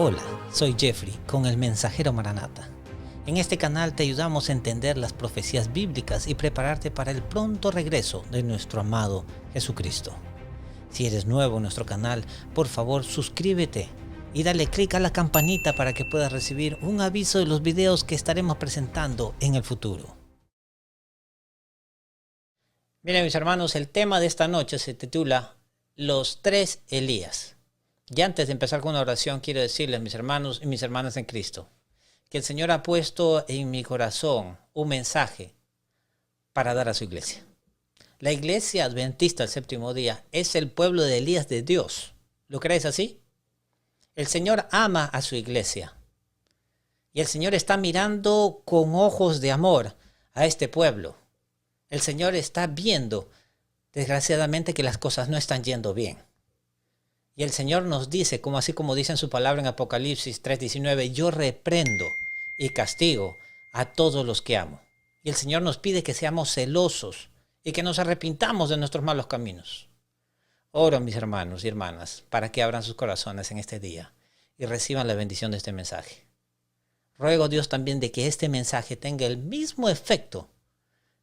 Hola, soy Jeffrey con el Mensajero Maranata. En este canal te ayudamos a entender las profecías bíblicas y prepararte para el pronto regreso de nuestro amado Jesucristo. Si eres nuevo en nuestro canal, por favor suscríbete y dale clic a la campanita para que puedas recibir un aviso de los videos que estaremos presentando en el futuro. Miren mis hermanos, el tema de esta noche se titula Los tres Elías. Y antes de empezar con una oración, quiero decirles, mis hermanos y mis hermanas en Cristo, que el Señor ha puesto en mi corazón un mensaje para dar a su iglesia. La iglesia adventista del séptimo día es el pueblo de Elías de Dios. ¿Lo crees así? El Señor ama a su iglesia. Y el Señor está mirando con ojos de amor a este pueblo. El Señor está viendo, desgraciadamente, que las cosas no están yendo bien. Y el Señor nos dice, así como dice en su palabra en Apocalipsis 3:19, yo reprendo y castigo a todos los que amo. Y el Señor nos pide que seamos celosos y que nos arrepintamos de nuestros malos caminos. Oro, mis hermanos y hermanas, para que abran sus corazones en este día y reciban la bendición de este mensaje. Ruego a Dios también de que este mensaje tenga el mismo efecto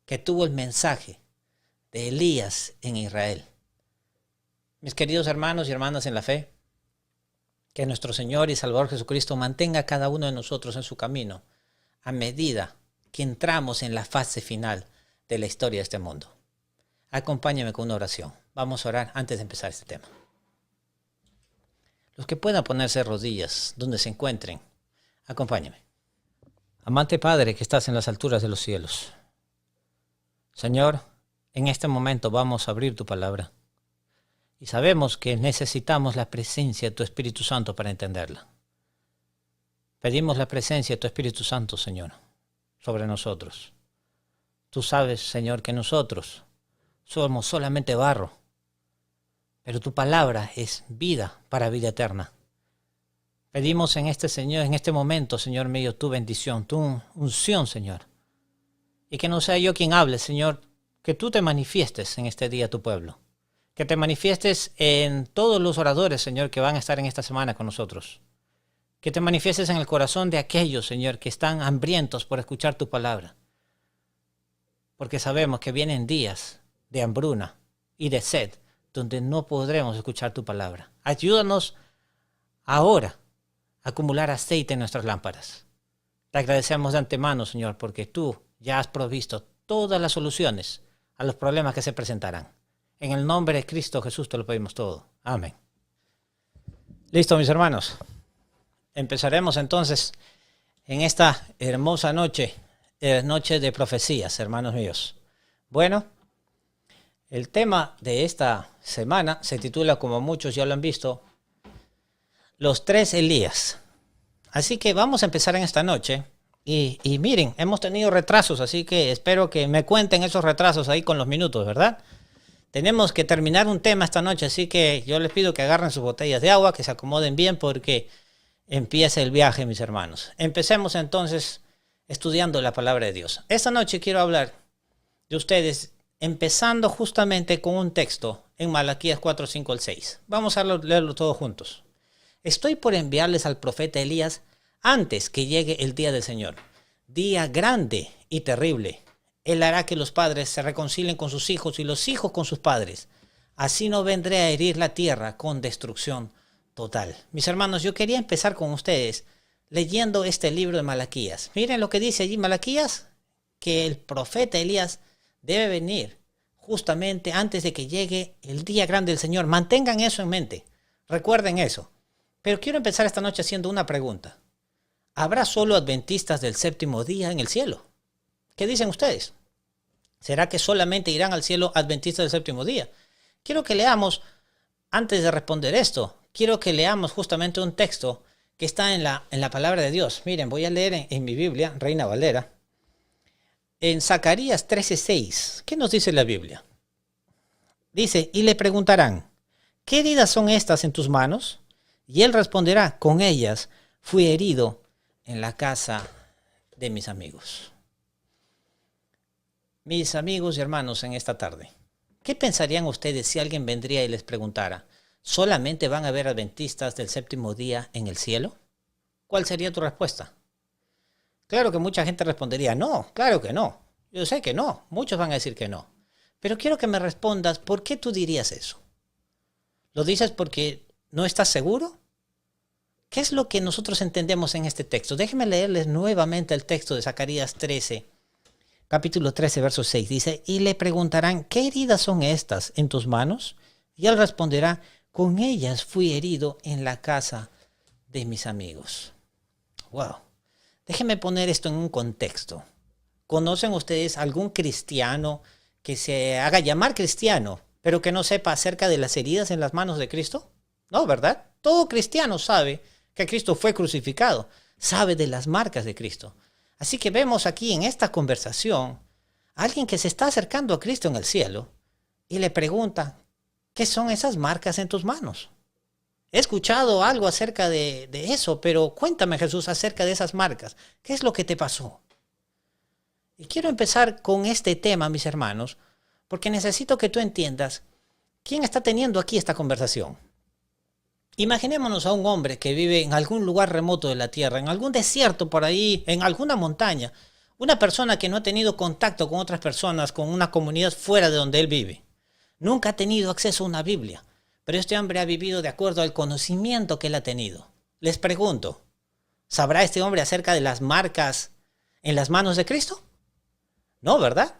que tuvo el mensaje de Elías en Israel. Mis queridos hermanos y hermanas en la fe, que nuestro Señor y Salvador Jesucristo mantenga a cada uno de nosotros en su camino a medida que entramos en la fase final de la historia de este mundo. Acompáñame con una oración. Vamos a orar antes de empezar este tema. Los que puedan ponerse de rodillas donde se encuentren, acompáñame. Amante Padre que estás en las alturas de los cielos, Señor, en este momento vamos a abrir tu palabra. Y sabemos que necesitamos la presencia de tu Espíritu Santo para entenderla. Pedimos la presencia de tu Espíritu Santo, Señor, sobre nosotros. Tú sabes, Señor, que nosotros somos solamente barro, pero tu palabra es vida para vida eterna. Pedimos en este momento, Señor mío, tu bendición, tu unción, Señor. Y que no sea yo quien hable, Señor, que tú te manifiestes en este día a tu pueblo. Que te manifiestes en todos los oradores, Señor, que van a estar en esta semana con nosotros. Que te manifiestes en el corazón de aquellos, Señor, que están hambrientos por escuchar tu palabra. Porque sabemos que vienen días de hambruna y de sed, donde no podremos escuchar tu palabra. Ayúdanos ahora a acumular aceite en nuestras lámparas. Te agradecemos de antemano, Señor, porque tú ya has provisto todas las soluciones a los problemas que se presentarán. En el nombre de Cristo Jesús te lo pedimos todo. Amén. Listo, mis hermanos. Empezaremos entonces en esta hermosa noche de profecías, hermanos míos. Bueno, el tema de esta semana se titula, como muchos ya lo han visto, Los tres Elías. Así que vamos a empezar en esta noche. Y miren, hemos tenido retrasos, así que espero que me cuenten esos retrasos ahí con los minutos, ¿verdad? Tenemos que terminar un tema esta noche, así que yo les pido que agarren sus botellas de agua, que se acomoden bien porque empieza el viaje, mis hermanos. Empecemos entonces estudiando la palabra de Dios. Esta noche quiero hablar de ustedes, empezando justamente con un texto en Malaquías 4, 5 al 6. Vamos a leerlo todos juntos. Estoy por enviarles al profeta Elías antes que llegue el día del Señor, día grande y terrible. Él hará que los padres se reconcilien con sus hijos y los hijos con sus padres. Así no vendré a herir la tierra con destrucción total. Mis hermanos, yo quería empezar con ustedes leyendo este libro de Malaquías. Miren lo que dice allí Malaquías, que el profeta Elías debe venir justamente antes de que llegue el día grande del Señor. Mantengan eso en mente, recuerden eso. Pero quiero empezar esta noche haciendo una pregunta. ¿Habrá solo adventistas del séptimo día en el cielo? ¿Qué dicen ustedes? ¿Será que solamente irán al cielo adventistas del séptimo día? Quiero que leamos, antes de responder esto, quiero que leamos justamente un texto que está en la palabra de Dios. Miren, voy a leer en mi Biblia, Reina Valera, en Zacarías 13:6. ¿Qué nos dice la Biblia? Dice, y le preguntarán, ¿qué heridas son estas en tus manos? Y él responderá, con ellas fui herido en la casa de mis amigos. Mis amigos y hermanos en esta tarde, ¿qué pensarían ustedes si alguien vendría y les preguntara, ¿solamente van a haber adventistas del séptimo día en el cielo? ¿cuál sería tu respuesta? Claro que mucha gente respondería, no, claro que no. Yo sé que no, muchos van a decir que no. Pero quiero que me respondas, ¿por qué tú dirías eso? ¿Lo dices porque no estás seguro? ¿Qué es lo que nosotros entendemos en este texto? Déjenme leerles nuevamente el texto de Zacarías 13, capítulo 13, verso 6. Dice, y le preguntarán, ¿qué heridas son estas en tus manos? Y él responderá, con ellas fui herido en la casa de mis amigos. Wow. Déjenme poner esto en un contexto. ¿Conocen ustedes algún cristiano que se haga llamar cristiano, pero que no sepa acerca de las heridas en las manos de Cristo? No, ¿verdad? Todo cristiano sabe que Cristo fue crucificado, sabe de las marcas de Cristo. Así que vemos aquí en esta conversación a alguien que se está acercando a Cristo en el cielo y le pregunta, ¿qué son esas marcas en tus manos? He escuchado algo acerca de eso, pero cuéntame, Jesús, acerca de esas marcas. ¿Qué es lo que te pasó? Y quiero empezar con este tema, mis hermanos, porque necesito que tú entiendas quién está teniendo aquí esta conversación. Imaginémonos a un hombre que vive en algún lugar remoto de la tierra, en algún desierto por ahí, en alguna montaña. Una persona que no ha tenido contacto con otras personas, con una comunidad fuera de donde él vive. Nunca ha tenido acceso a una Biblia, pero este hombre ha vivido de acuerdo al conocimiento que él ha tenido. Les pregunto, ¿sabrá este hombre acerca de las marcas en las manos de Cristo? No, ¿verdad?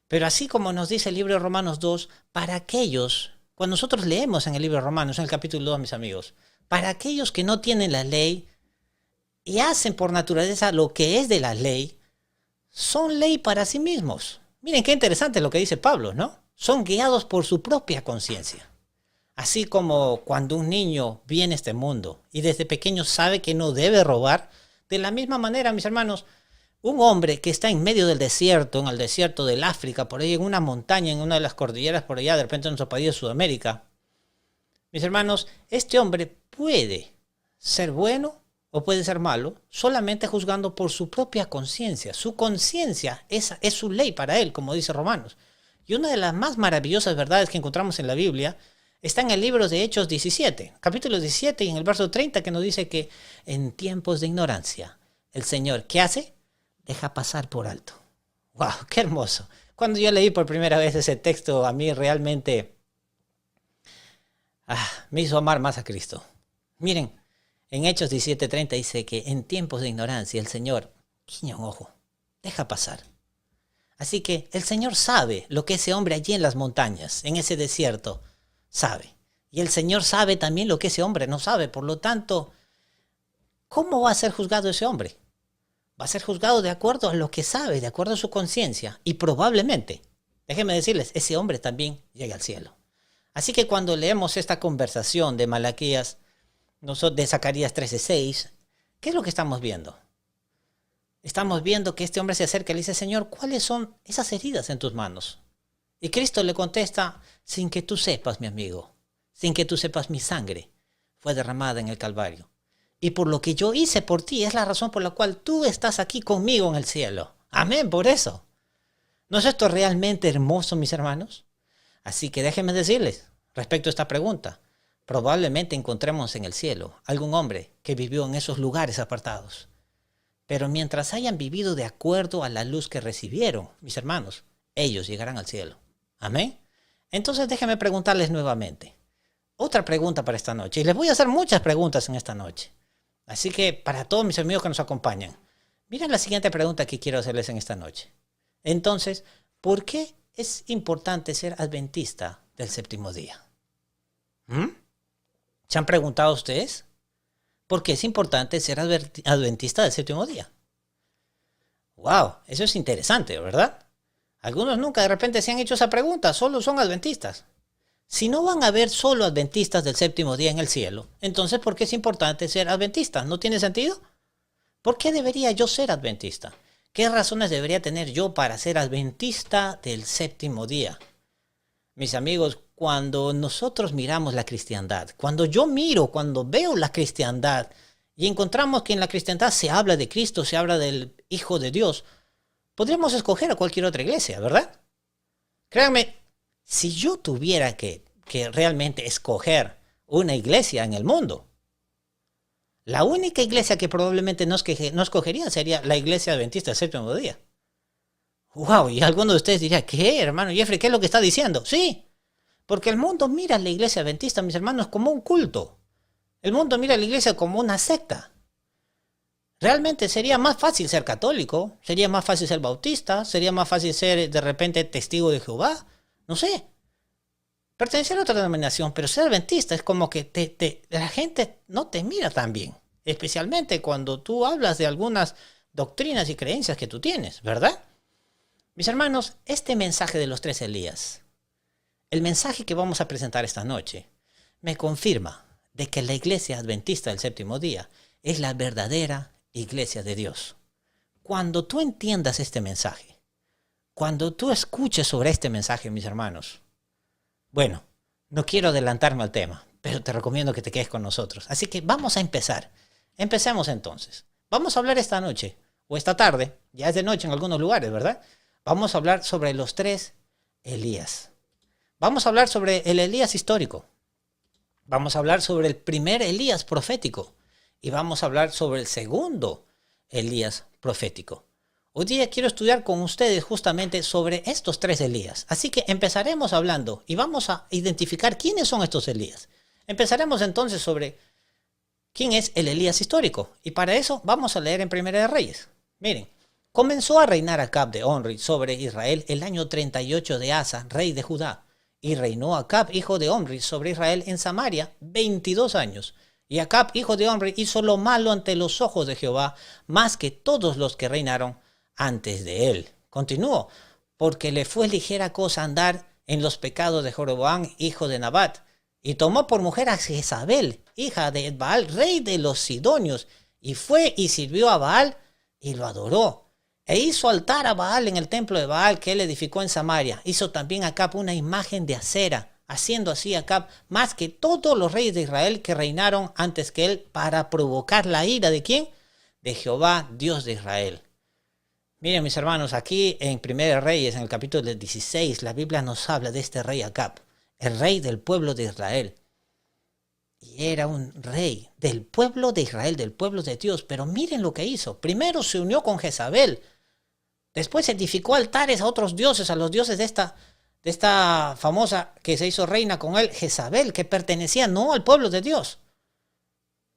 Pero así como nos dice el libro de Romanos 2, para aquellos, cuando nosotros leemos en el libro de Romanos, en el capítulo 2, mis amigos, para aquellos que no tienen la ley y hacen por naturaleza lo que es de la ley, son ley para sí mismos. Miren qué interesante lo que dice Pablo, ¿no? Son guiados por su propia conciencia. Así como cuando un niño viene a este mundo y desde pequeño sabe que no debe robar, de la misma manera, mis hermanos, un hombre que está en medio del desierto, en el desierto del África, por ahí en una montaña, en una de las cordilleras por allá, de repente en nuestro país de Sudamérica, mis hermanos, este hombre puede ser bueno o puede ser malo solamente juzgando por su propia conciencia. Su conciencia es su ley para él, como dice Romanos. Y una de las más maravillosas verdades que encontramos en la Biblia está en el libro de Hechos 17, capítulo 17 y en el verso 30, que nos dice que en tiempos de ignorancia, el Señor, ¿qué hace? Deja pasar por alto. ¡Wow! ¡Qué hermoso! Cuando yo leí por primera vez ese texto, a mí realmente me hizo amar más a Cristo. Miren, en Hechos 17:30 dice que en tiempos de ignorancia el Señor, guiña un ojo, deja pasar. Así que el Señor sabe lo que ese hombre allí en las montañas, en ese desierto, sabe. Y el Señor sabe también lo que ese hombre no sabe. Por lo tanto, ¿cómo va a ser juzgado ese hombre? Va a ser juzgado de acuerdo a lo que sabe, de acuerdo a su conciencia. Y probablemente, déjenme decirles, ese hombre también llega al cielo. Así que cuando leemos esta conversación de Malaquías, de Zacarías 13:6, ¿qué es lo que estamos viendo? Estamos viendo que este hombre se acerca y le dice, Señor, ¿cuáles son esas heridas en tus manos? Y Cristo le contesta, sin que tú sepas, mi amigo, sin que tú sepas, mi sangre fue derramada en el Calvario. Y por lo que yo hice por ti es la razón por la cual tú estás aquí conmigo en el cielo. Amén, por eso. ¿No es esto realmente hermoso, mis hermanos? Así que déjenme decirles, respecto a esta pregunta, probablemente encontremos en el cielo algún hombre que vivió en esos lugares apartados. Pero mientras hayan vivido de acuerdo a la luz que recibieron, mis hermanos, ellos llegarán al cielo. Amén. Entonces déjenme preguntarles nuevamente. Otra pregunta para esta noche. Y les voy a hacer muchas preguntas en esta noche. Así que para todos mis amigos que nos acompañan, miren la siguiente pregunta que quiero hacerles en esta noche. Entonces, ¿por qué es importante ser adventista del séptimo día? ¿Se han preguntado ustedes? ¿Por qué es importante ser adventista del séptimo día? ¡Wow! Eso es interesante, ¿verdad? Algunos nunca de repente se han hecho esa pregunta, solo son adventistas. Si no van a haber solo adventistas del séptimo día en el cielo, entonces ¿por qué es importante ser adventista? ¿No tiene sentido? ¿Por qué debería yo ser adventista? ¿Qué razones debería tener yo para ser adventista del séptimo día? Mis amigos, cuando nosotros miramos la cristiandad, cuando veo la cristiandad y encontramos que en la cristiandad se habla de Cristo, se habla del Hijo de Dios, podríamos escoger a cualquier otra iglesia, ¿verdad? Créanme, si yo tuviera que realmente escoger una iglesia en el mundo, La única iglesia que probablemente no escogería sería la iglesia adventista del séptimo día. Wow, y alguno de ustedes diría, ¿qué, hermano Jeffrey? ¿Qué es lo que está diciendo? Sí, porque el mundo mira a la iglesia adventista, mis hermanos, como un culto. El mundo mira a la iglesia como una secta. Realmente sería más fácil ser católico, sería más fácil ser bautista, sería más fácil ser de repente testigo de Jehová, no sé, pertenecer a otra denominación, pero ser adventista es como que la gente no te mira tan bien, especialmente cuando tú hablas de algunas doctrinas y creencias que tú tienes, ¿verdad? Mis hermanos, este mensaje de los 3 Elías, el mensaje que vamos a presentar esta noche, me confirma de que la iglesia adventista del séptimo día es la verdadera iglesia de Dios. Cuando tú entiendas este mensaje, cuando tú escuches sobre este mensaje, mis hermanos, bueno, no quiero adelantarme al tema, pero te recomiendo que te quedes con nosotros. Así que vamos a empezar. Empecemos entonces. Vamos a hablar esta noche, o esta tarde, ya es de noche en algunos lugares, ¿verdad? Vamos a hablar sobre los 3 Elías. Vamos a hablar sobre el Elías histórico. Vamos a hablar sobre el primer Elías profético. Y vamos a hablar sobre el segundo Elías profético. Hoy día quiero estudiar con ustedes justamente sobre estos 3 Elías. Así que empezaremos hablando y vamos a identificar quiénes son estos Elías. Empezaremos entonces sobre quién es el Elías histórico. Y para eso vamos a leer en Primera de Reyes. Miren, comenzó a reinar Acab de Omri sobre Israel el año 38 de Asa, rey de Judá. Y reinó Acab, hijo de Omri, sobre Israel en Samaria 22 años. Y Acab, hijo de Omri, hizo lo malo ante los ojos de Jehová, más que todos los que reinaron antes de él. Continuó, porque le fue ligera cosa andar en los pecados de Jeroboam, hijo de Nabat, y tomó por mujer a Jezabel, hija de Baal, rey de los Sidonios, y fue y sirvió a Baal y lo adoró. E hizo altar a Baal en el templo de Baal que él edificó en Samaria. Hizo también Acab una imagen de acera, haciendo así Acab más que todos los reyes de Israel que reinaron antes que él, para provocar la ira ¿de quién? De Jehová, Dios de Israel. Miren, mis hermanos, aquí en Primera de Reyes, en el capítulo 16, la Biblia nos habla de este rey Acab, el rey del pueblo de Israel. Y era un rey del pueblo de Israel, del pueblo de Dios. Pero miren lo que hizo. Primero se unió con Jezabel. Después edificó altares a otros dioses, a los dioses de esta famosa que se hizo reina con él, Jezabel, que pertenecía no al pueblo de Dios.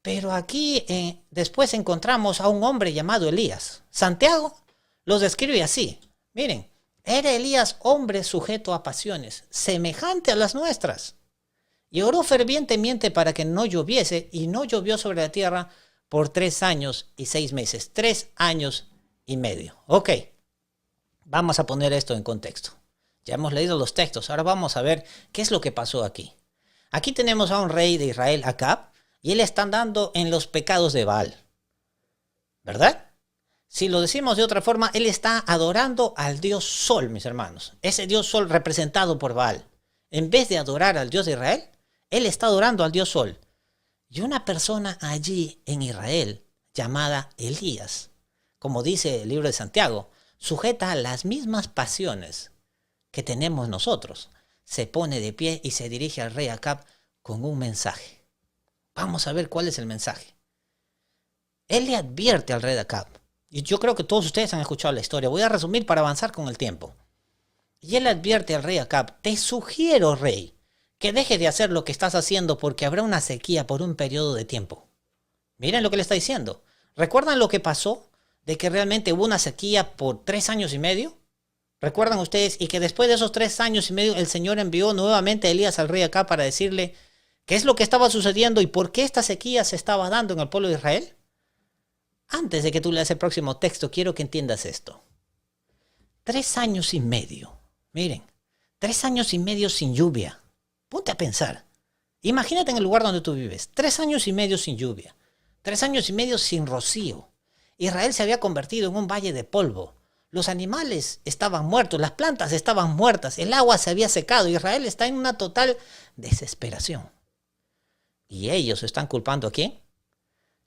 Pero aquí después encontramos a un hombre llamado Elías. Santiago los describe así. Miren, era Elías hombre sujeto a pasiones, semejante a las nuestras. Y oró fervientemente para que no lloviese, y no llovió sobre la tierra por 3 años y 6 meses. 3 años y medio. Ok, vamos a poner esto en contexto. Ya hemos leído los textos, ahora vamos a ver qué es lo que pasó aquí. Aquí tenemos a un rey de Israel, Acab, y él está andando en los pecados de Baal. ¿Verdad? Si lo decimos de otra forma, él está adorando al dios Sol, mis hermanos. Ese dios Sol representado por Baal. En vez de adorar al Dios de Israel, él está adorando al dios Sol. Y una persona allí en Israel, llamada Elías, como dice el libro de Santiago, sujeta a las mismas pasiones que tenemos nosotros, se pone de pie y se dirige al rey Acab con un mensaje. Vamos a ver cuál es el mensaje. Él le advierte al rey Acab, y yo creo que todos ustedes han escuchado la historia, voy a resumir para avanzar con el tiempo. Y él advierte al rey Acab: te sugiero, rey, que deje de hacer lo que estás haciendo, porque habrá una sequía por un periodo de tiempo. Miren lo que le está diciendo. ¿Recuerdan lo que pasó? De que realmente hubo una sequía por 3 años y medio. ¿Recuerdan ustedes? Y que después de esos 3 años y medio el Señor envió nuevamente a Elías al rey Acab para decirle qué es lo que estaba sucediendo y por qué esta sequía se estaba dando en el pueblo de Israel. Antes de que tú leas el próximo texto, quiero que entiendas esto. 3 años y medio. Miren, 3 años y medio sin lluvia. Ponte a pensar. Imagínate en el lugar donde tú vives. 3 años y medio sin lluvia. 3 años y medio sin rocío. Israel se había convertido en un valle de polvo. Los animales estaban muertos, las plantas estaban muertas, el agua se había secado. Israel está en una total desesperación. ¿Y ellos están culpando a quién?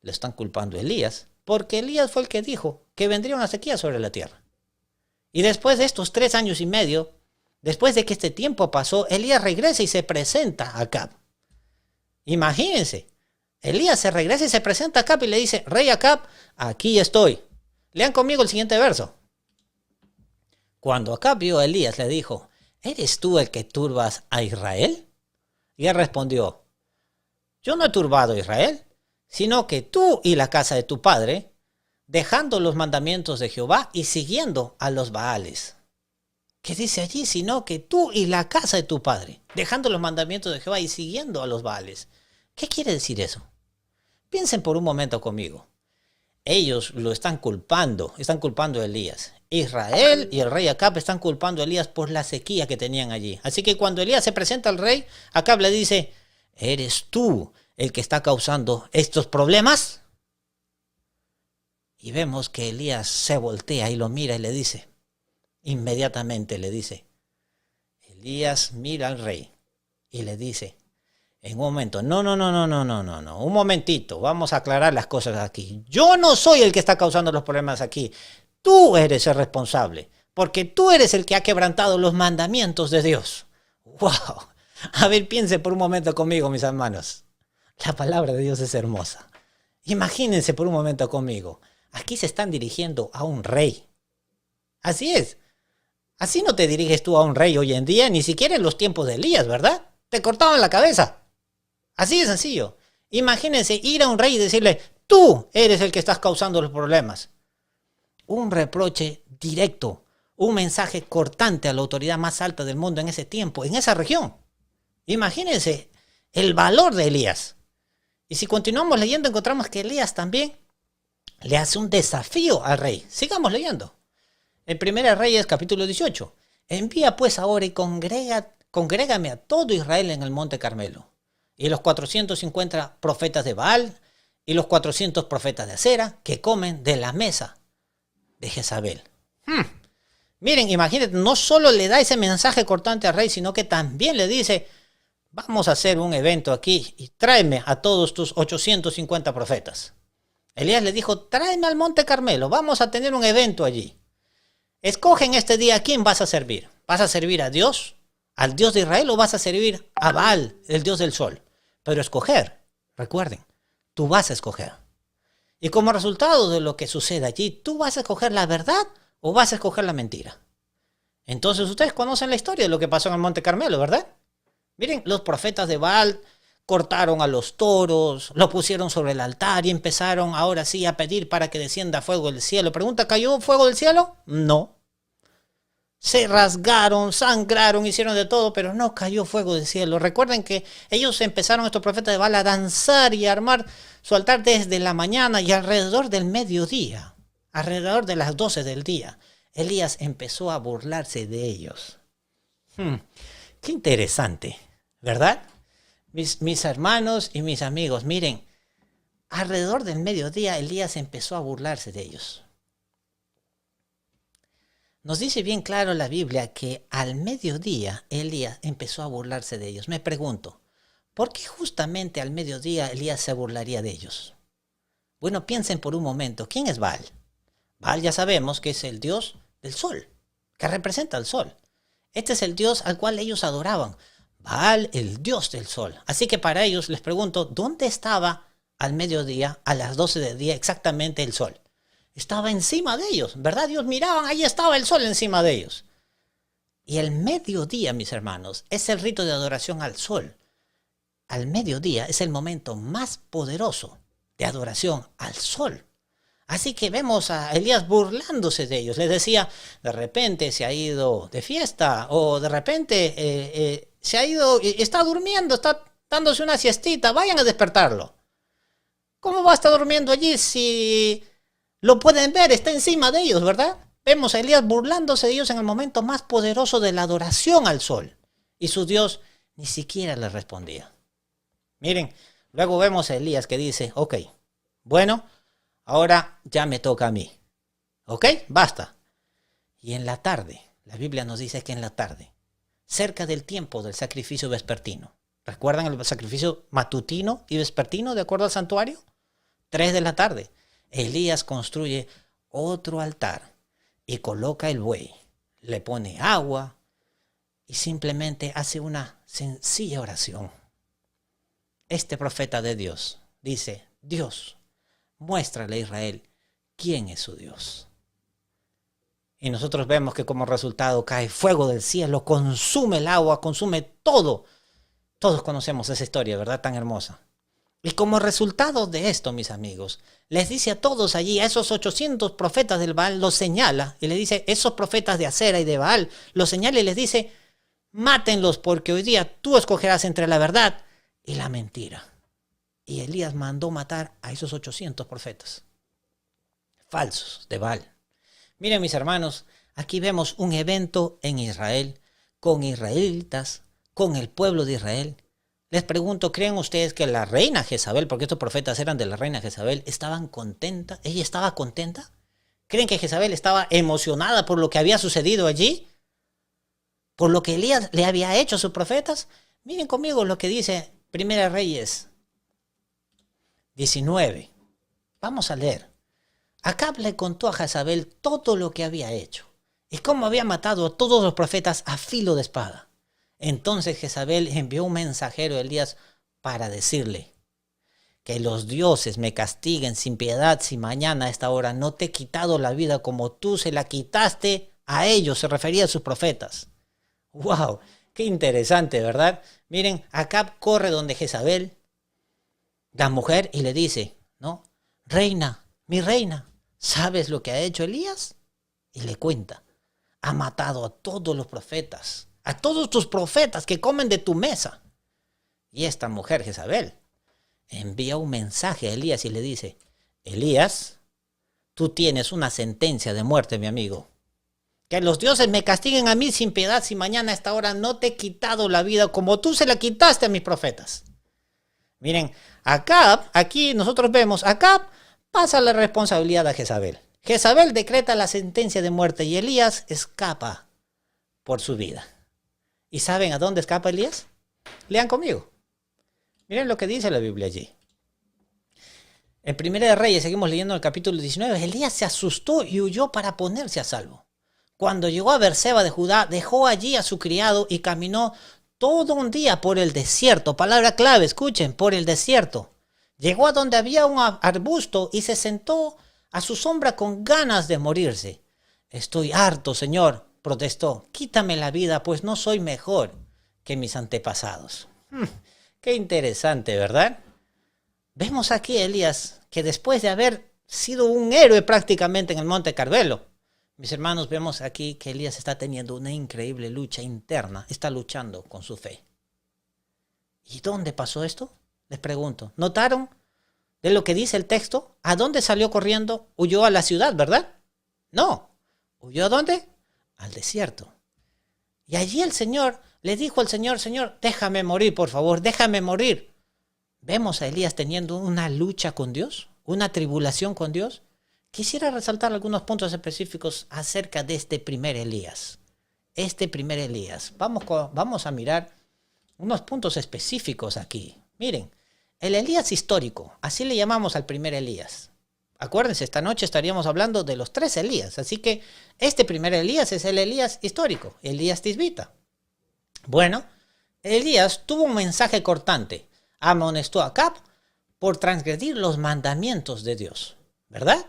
Le están culpando a Elías, porque Elías fue el que dijo que vendría una sequía sobre la tierra. Y después de estos 3 años y medio, después de que este tiempo pasó, Elías regresa y se presenta a Acab. Imagínense, Elías se regresa y se presenta a Acab y le dice, rey Acab, aquí estoy. Lean conmigo el siguiente verso. Cuando Acab vio a Elías, le dijo, ¿eres tú el que turbas a Israel? Y él respondió, yo no he turbado a Israel, sino que tú y la casa de tu padre, dejando los mandamientos de Jehová y siguiendo a los Baales. ¿Qué dice allí? Sino que tú y la casa de tu padre, dejando los mandamientos de Jehová y siguiendo a los Baales. ¿Qué quiere decir eso? Piensen por un momento conmigo. Ellos lo están culpando a Elías. Israel y el rey Acab están culpando a Elías por la sequía que tenían allí. Así que cuando Elías se presenta al rey, Acab le dice, ¿eres tú el que está causando estos problemas? Y vemos que Elías se voltea y lo mira y le dice, inmediatamente le dice, Elías mira al rey y le dice, en un momento, no, un momentito, vamos a aclarar las cosas aquí. Yo no soy el que está causando los problemas aquí. Tú eres el responsable, porque tú eres el que ha quebrantado los mandamientos de Dios. ¡Wow! A ver, piense por un momento conmigo, mis hermanos. La palabra de Dios es hermosa. Imagínense por un momento conmigo. Aquí se están dirigiendo a un rey. Así es. Así no te diriges tú a un rey hoy en día, ni siquiera en los tiempos de Elías, ¿verdad? Te cortaban la cabeza. Así de sencillo. Imagínense ir a un rey y decirle, tú eres el que estás causando los problemas. Un reproche directo, un mensaje cortante a la autoridad más alta del mundo en ese tiempo, en esa región. Imagínense el valor de Elías. Y si continuamos leyendo, encontramos que Elías también le hace un desafío al rey. Sigamos leyendo. En 1 Reyes capítulo 18. Envía pues ahora y congrégame a todo Israel en el monte Carmelo. Y los 450 profetas de Baal y los 400 profetas de Acera que comen de la mesa de Jezabel. Miren, imagínate, no solo le da ese mensaje cortante al rey, sino que también le dice, vamos a hacer un evento aquí y tráeme a todos tus 850 profetas. Elías le dijo, tráeme al monte Carmelo, vamos a tener un evento allí. Escogen este día a quién vas a servir. ¿Vas a servir a Dios, al Dios de Israel, o vas a servir a Baal, el Dios del sol? Pero escoger, recuerden, tú vas a escoger. Y como resultado de lo que sucede allí, ¿tú vas a escoger la verdad o vas a escoger la mentira? Entonces ustedes conocen la historia de lo que pasó en el Monte Carmelo, ¿verdad? Miren, los profetas de Baal cortaron a los toros, lo pusieron sobre el altar y empezaron ahora sí a pedir para que descienda fuego del cielo. Pregunta, ¿cayó fuego del cielo? No. Se rasgaron, sangraron, hicieron de todo, pero no cayó fuego del cielo. Recuerden que ellos empezaron, estos profetas de Baal, a danzar y a armar su altar desde la mañana, y alrededor del mediodía, alrededor de las 12 del día, Elías empezó a burlarse de ellos. Qué interesante, ¿verdad? Mis hermanos y mis amigos, miren, alrededor del mediodía Elías empezó a burlarse de ellos. Nos dice bien claro la Biblia que al mediodía Elías empezó a burlarse de ellos. Me pregunto, ¿por qué justamente al mediodía Elías se burlaría de ellos? Bueno, piensen por un momento, ¿quién es Baal? Baal ya sabemos que es el dios del sol, que representa al sol. Este es el dios al cual ellos adoraban. Baal, el dios del sol. Así que para ellos les pregunto, ¿dónde estaba al mediodía, a las 12 del día, exactamente el sol? Estaba encima de ellos, ¿verdad? Ellos miraban, ahí estaba el sol encima de ellos. Y el mediodía, mis hermanos, es el rito de adoración al sol. Al mediodía es el momento más poderoso de adoración al sol. Así que vemos a Elías burlándose de ellos. Les decía, de repente se ha ido de fiesta, o de repente se ha ido, está durmiendo, está dándose una siestita, vayan a despertarlo. ¿Cómo va a estar durmiendo allí si lo pueden ver? Está encima de ellos, ¿verdad? Vemos a Elías burlándose de ellos en el momento más poderoso de la adoración al sol. Y su Dios ni siquiera le respondía. Miren, luego vemos a Elías que dice, ok, bueno, ahora ya me toca a mí. ¿Ok? Basta. Y en la tarde, la Biblia nos dice que en la tarde, cerca del tiempo del sacrificio vespertino. ¿Recuerdan el sacrificio matutino y vespertino de acuerdo al santuario? 3 de la tarde. Elías construye otro altar y coloca el buey. Le pone agua y simplemente hace una sencilla oración. Este profeta de Dios dice, Dios, muéstrale a Israel quién es su Dios. Y nosotros vemos que como resultado cae fuego del cielo, consume el agua, consume todo. Todos conocemos esa historia, ¿verdad? Tan hermosa. Y como resultado de esto, mis amigos, les dice a todos allí, a esos 800 profetas del Baal, los señala y le dice, esos profetas de Acera y de Baal, los señala y les dice, mátenlos porque hoy día tú escogerás entre la verdad y la mentira. Y Elías mandó matar a esos 800 profetas falsos de Baal. Miren, mis hermanos, aquí vemos un evento en Israel, con israelitas, con el pueblo de Israel. Les pregunto, ¿creen ustedes que la reina Jezabel, porque estos profetas eran de la reina Jezabel, estaban contentas? ¿Ella estaba contenta? ¿Creen que Jezabel estaba emocionada por lo que había sucedido allí? ¿Por lo que Elías le había hecho a sus profetas? Miren conmigo lo que dice Primera Reyes 19. Vamos a leer. Acab le contó a Jezabel todo lo que había hecho y cómo había matado a todos los profetas a filo de espada. Entonces Jezabel envió un mensajero a Elías para decirle, que los dioses me castiguen sin piedad si mañana a esta hora no te he quitado la vida como tú se la quitaste a ellos, se refería a sus profetas. ¡Wow! ¡Qué interesante!, ¿verdad? Miren, Acab corre donde Jezabel, la mujer, y le dice, ¿no? Reina, mi reina, ¿sabes lo que ha hecho Elías? Y le cuenta, ha matado a todos los profetas, a todos tus profetas que comen de tu mesa. Y esta mujer, Jezabel, envía un mensaje a Elías y le dice, Elías, tú tienes una sentencia de muerte, mi amigo. Que los dioses me castiguen a mí sin piedad si mañana a esta hora no te he quitado la vida como tú se la quitaste a mis profetas. Miren, Acab, aquí nosotros vemos, Acab pasa la responsabilidad a Jezabel. Jezabel decreta la sentencia de muerte y Elías escapa por su vida. ¿Y saben a dónde escapa Elías? Lean conmigo. Miren lo que dice la Biblia allí. En Primera de Reyes, seguimos leyendo el capítulo 19, Elías se asustó y huyó para ponerse a salvo. Cuando llegó a Berseba de Judá, dejó allí a su criado y caminó todo un día por el desierto. Palabra clave, escuchen, por el desierto. Llegó a donde había un arbusto y se sentó a su sombra con ganas de morirse. Estoy harto, Señor, protestó. Quítame la vida, pues no soy mejor que mis antepasados. Qué interesante, ¿verdad? Vemos aquí a Elías que después de haber sido un héroe prácticamente en el Monte Carmelo, mis hermanos, vemos aquí que Elías está teniendo una increíble lucha interna, está luchando con su fe. ¿Y dónde pasó esto? Les pregunto. ¿Notaron de lo que dice el texto? ¿A dónde salió corriendo? Huyó a la ciudad, ¿verdad? No. ¿Huyó a dónde? Al desierto. Y allí el Señor le dijo al Señor, Señor, déjame morir, por favor, déjame morir. Vemos a Elías teniendo una lucha con Dios, una tribulación con Dios. Quisiera resaltar algunos puntos específicos acerca de este primer Elías. Este primer Elías. Vamos a mirar unos puntos específicos aquí. Miren, el Elías histórico, así le llamamos al primer Elías. Acuérdense, esta noche estaríamos hablando de los 3 Elías, así que este primer Elías es el Elías histórico, Elías tisbita. Bueno, Elías tuvo un mensaje cortante, amonestó a Acab por transgredir los mandamientos de Dios, ¿verdad?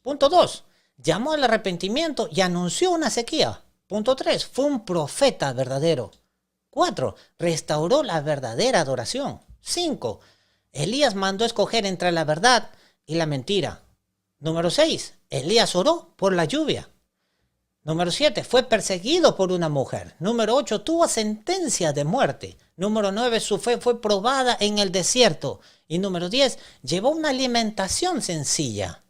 Punto 2, llamó al arrepentimiento y anunció una sequía. Punto 3, fue un profeta verdadero. 4, restauró la verdadera adoración. 5, Elías mandó escoger entre la verdad y la mentira. Número 6, Elías oró por la lluvia. Número 7, fue perseguido por una mujer. Número 8, tuvo sentencia de muerte. Número 9, su fe fue probada en el desierto. Y número 10, llevó una alimentación sencilla.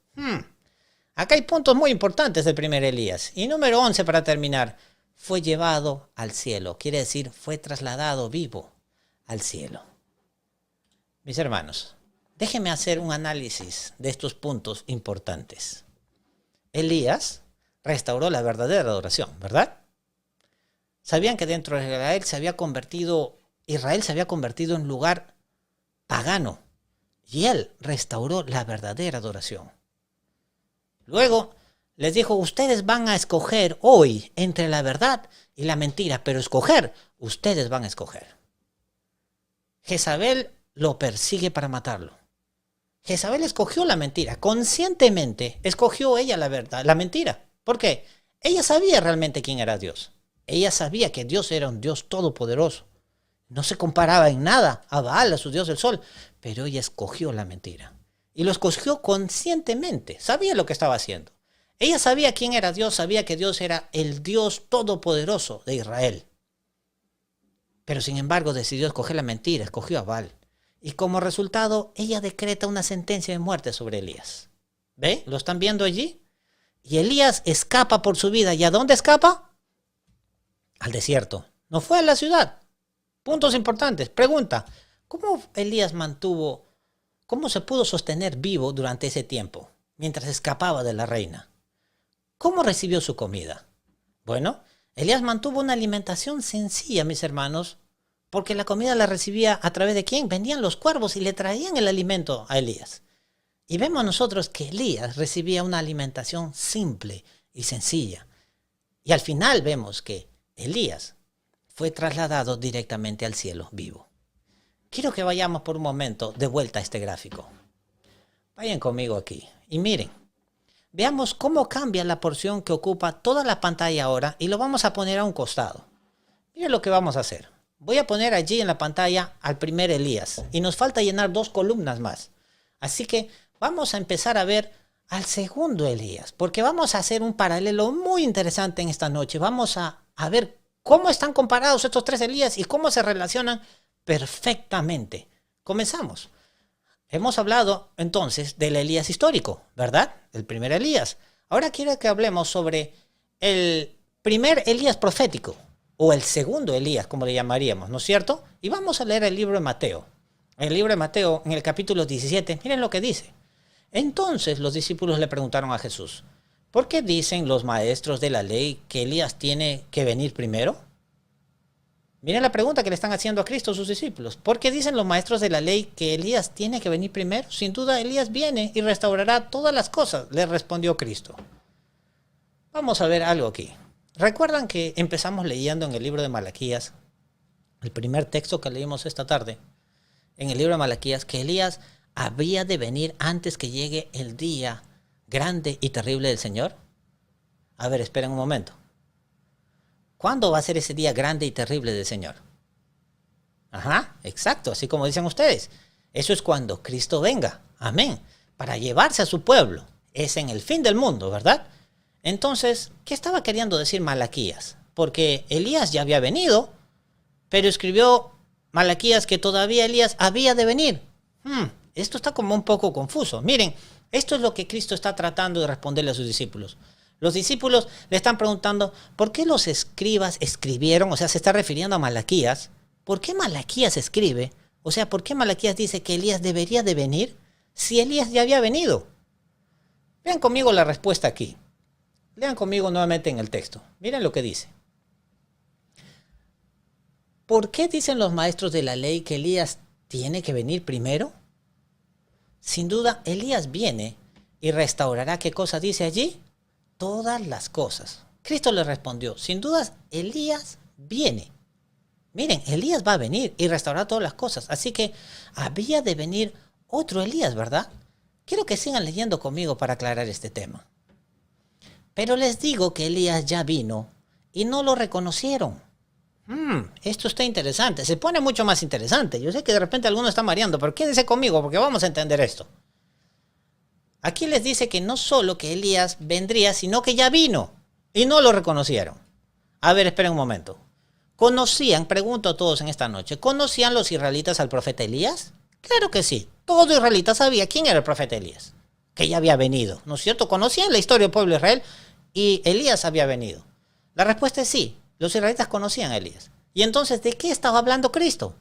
Acá hay puntos muy importantes del primer Elías. Y número 11, para terminar, fue llevado al cielo. Quiere decir, fue trasladado vivo al cielo. Mis hermanos, déjenme hacer un análisis de estos puntos importantes. Elías restauró la verdadera adoración, ¿verdad? ¿Sabían que dentro de Israel se había convertido en lugar pagano? Y él restauró la verdadera adoración. Luego les dijo, ustedes van a escoger hoy entre la verdad y la mentira, pero escoger, ustedes van a escoger. Jezabel lo persigue para matarlo. Jezabel escogió la mentira, conscientemente escogió ella la verdad, la mentira. ¿Por qué? Ella sabía realmente quién era Dios. Ella sabía que Dios era un Dios todopoderoso. No se comparaba en nada a Baal, a su Dios del Sol, pero ella escogió la mentira. Y lo escogió conscientemente, sabía lo que estaba haciendo. Ella sabía quién era Dios, sabía que Dios era el Dios todopoderoso de Israel. Pero sin embargo decidió escoger la mentira, escogió a Baal. Y como resultado, ella decreta una sentencia de muerte sobre Elías. ¿Ve? ¿Lo están viendo allí? Y Elías escapa por su vida. ¿Y a dónde escapa? Al desierto. No fue a la ciudad. Puntos importantes. Pregunta, ¿cómo Elías cómo se pudo sostener vivo durante ese tiempo, mientras escapaba de la reina? ¿Cómo recibió su comida? Bueno, Elías mantuvo una alimentación sencilla, mis hermanos, porque la comida la recibía a través de ¿quién? Venían los cuervos y le traían el alimento a Elías. Y vemos nosotros que Elías recibía una alimentación simple y sencilla. Y al final vemos que Elías fue trasladado directamente al cielo vivo. Quiero que vayamos por un momento de vuelta a este gráfico. Vayan conmigo aquí y miren. Veamos cómo cambia la porción que ocupa toda la pantalla ahora y lo vamos a poner a un costado. Miren lo que vamos a hacer. Voy a poner allí en la pantalla al primer Elías y nos falta llenar 2 columnas más. Así que vamos a empezar a ver al segundo Elías, porque vamos a hacer un paralelo muy interesante en esta noche. Vamos a ver cómo están comparados estos 3 Elías y cómo se relacionan perfectamente. Comenzamos. Hemos hablado entonces del Elías histórico, ¿verdad? El primer Elías. Ahora quiero que hablemos sobre el primer Elías profético, o el segundo Elías, como le llamaríamos, ¿no es cierto? Y vamos a leer el libro de Mateo. El libro de Mateo, en el capítulo 17, miren lo que dice. Entonces los discípulos le preguntaron a Jesús, ¿por qué dicen los maestros de la ley que Elías tiene que venir primero? Miren la pregunta que le están haciendo a Cristo sus discípulos. ¿Por qué dicen los maestros de la ley que Elías tiene que venir primero? Sin duda Elías viene y restaurará todas las cosas, le respondió Cristo. Vamos a ver algo aquí. ¿Recuerdan que empezamos leyendo en el libro de Malaquías, el primer texto que leímos esta tarde, en el libro de Malaquías, que Elías había de venir antes que llegue el día grande y terrible del Señor? A ver, esperen un momento. ¿Cuándo va a ser ese día grande y terrible del Señor? Ajá, exacto, así como dicen ustedes. Eso es cuando Cristo venga, amén, para llevarse a su pueblo. Es en el fin del mundo, ¿verdad? Entonces, ¿qué estaba queriendo decir Malaquías? Porque Elías ya había venido, pero escribió Malaquías que todavía Elías había de venir. Esto está como un poco confuso. Miren, esto es lo que Cristo está tratando de responderle a sus discípulos. Los discípulos le están preguntando, ¿por qué los escribas escribieron? O sea, se está refiriendo a Malaquías. ¿Por qué Malaquías escribe? O sea, ¿por qué Malaquías dice que Elías debería de venir si Elías ya había venido? Vean conmigo la respuesta aquí. Lean conmigo nuevamente en el texto. Miren lo que dice. ¿Por qué dicen los maestros de la ley que Elías tiene que venir primero? Sin duda, Elías viene y restaurará, ¿qué cosa dice allí? Todas las cosas. Cristo le respondió, sin duda, Elías viene. Miren, Elías va a venir y restaurar todas las cosas. Así que había de venir otro Elías, ¿verdad? Quiero que sigan leyendo conmigo para aclarar este tema. Pero les digo que Elías ya vino y no lo reconocieron. Esto está interesante, se pone mucho más interesante. Yo sé que de repente alguno está mareando, pero quédense conmigo porque vamos a entender esto. Aquí les dice que no solo que Elías vendría, sino que ya vino y no lo reconocieron. A ver, esperen un momento. ¿Conocían, pregunto a todos en esta noche, ¿conocían los israelitas al profeta Elías? Claro que sí, todo israelita sabía quién era el profeta Elías, que ya había venido, ¿no es cierto? Conocían la historia del pueblo de Israel y Elías había venido. La respuesta es sí, los israelitas conocían a Elías. Y entonces, ¿de qué estaba hablando Cristo?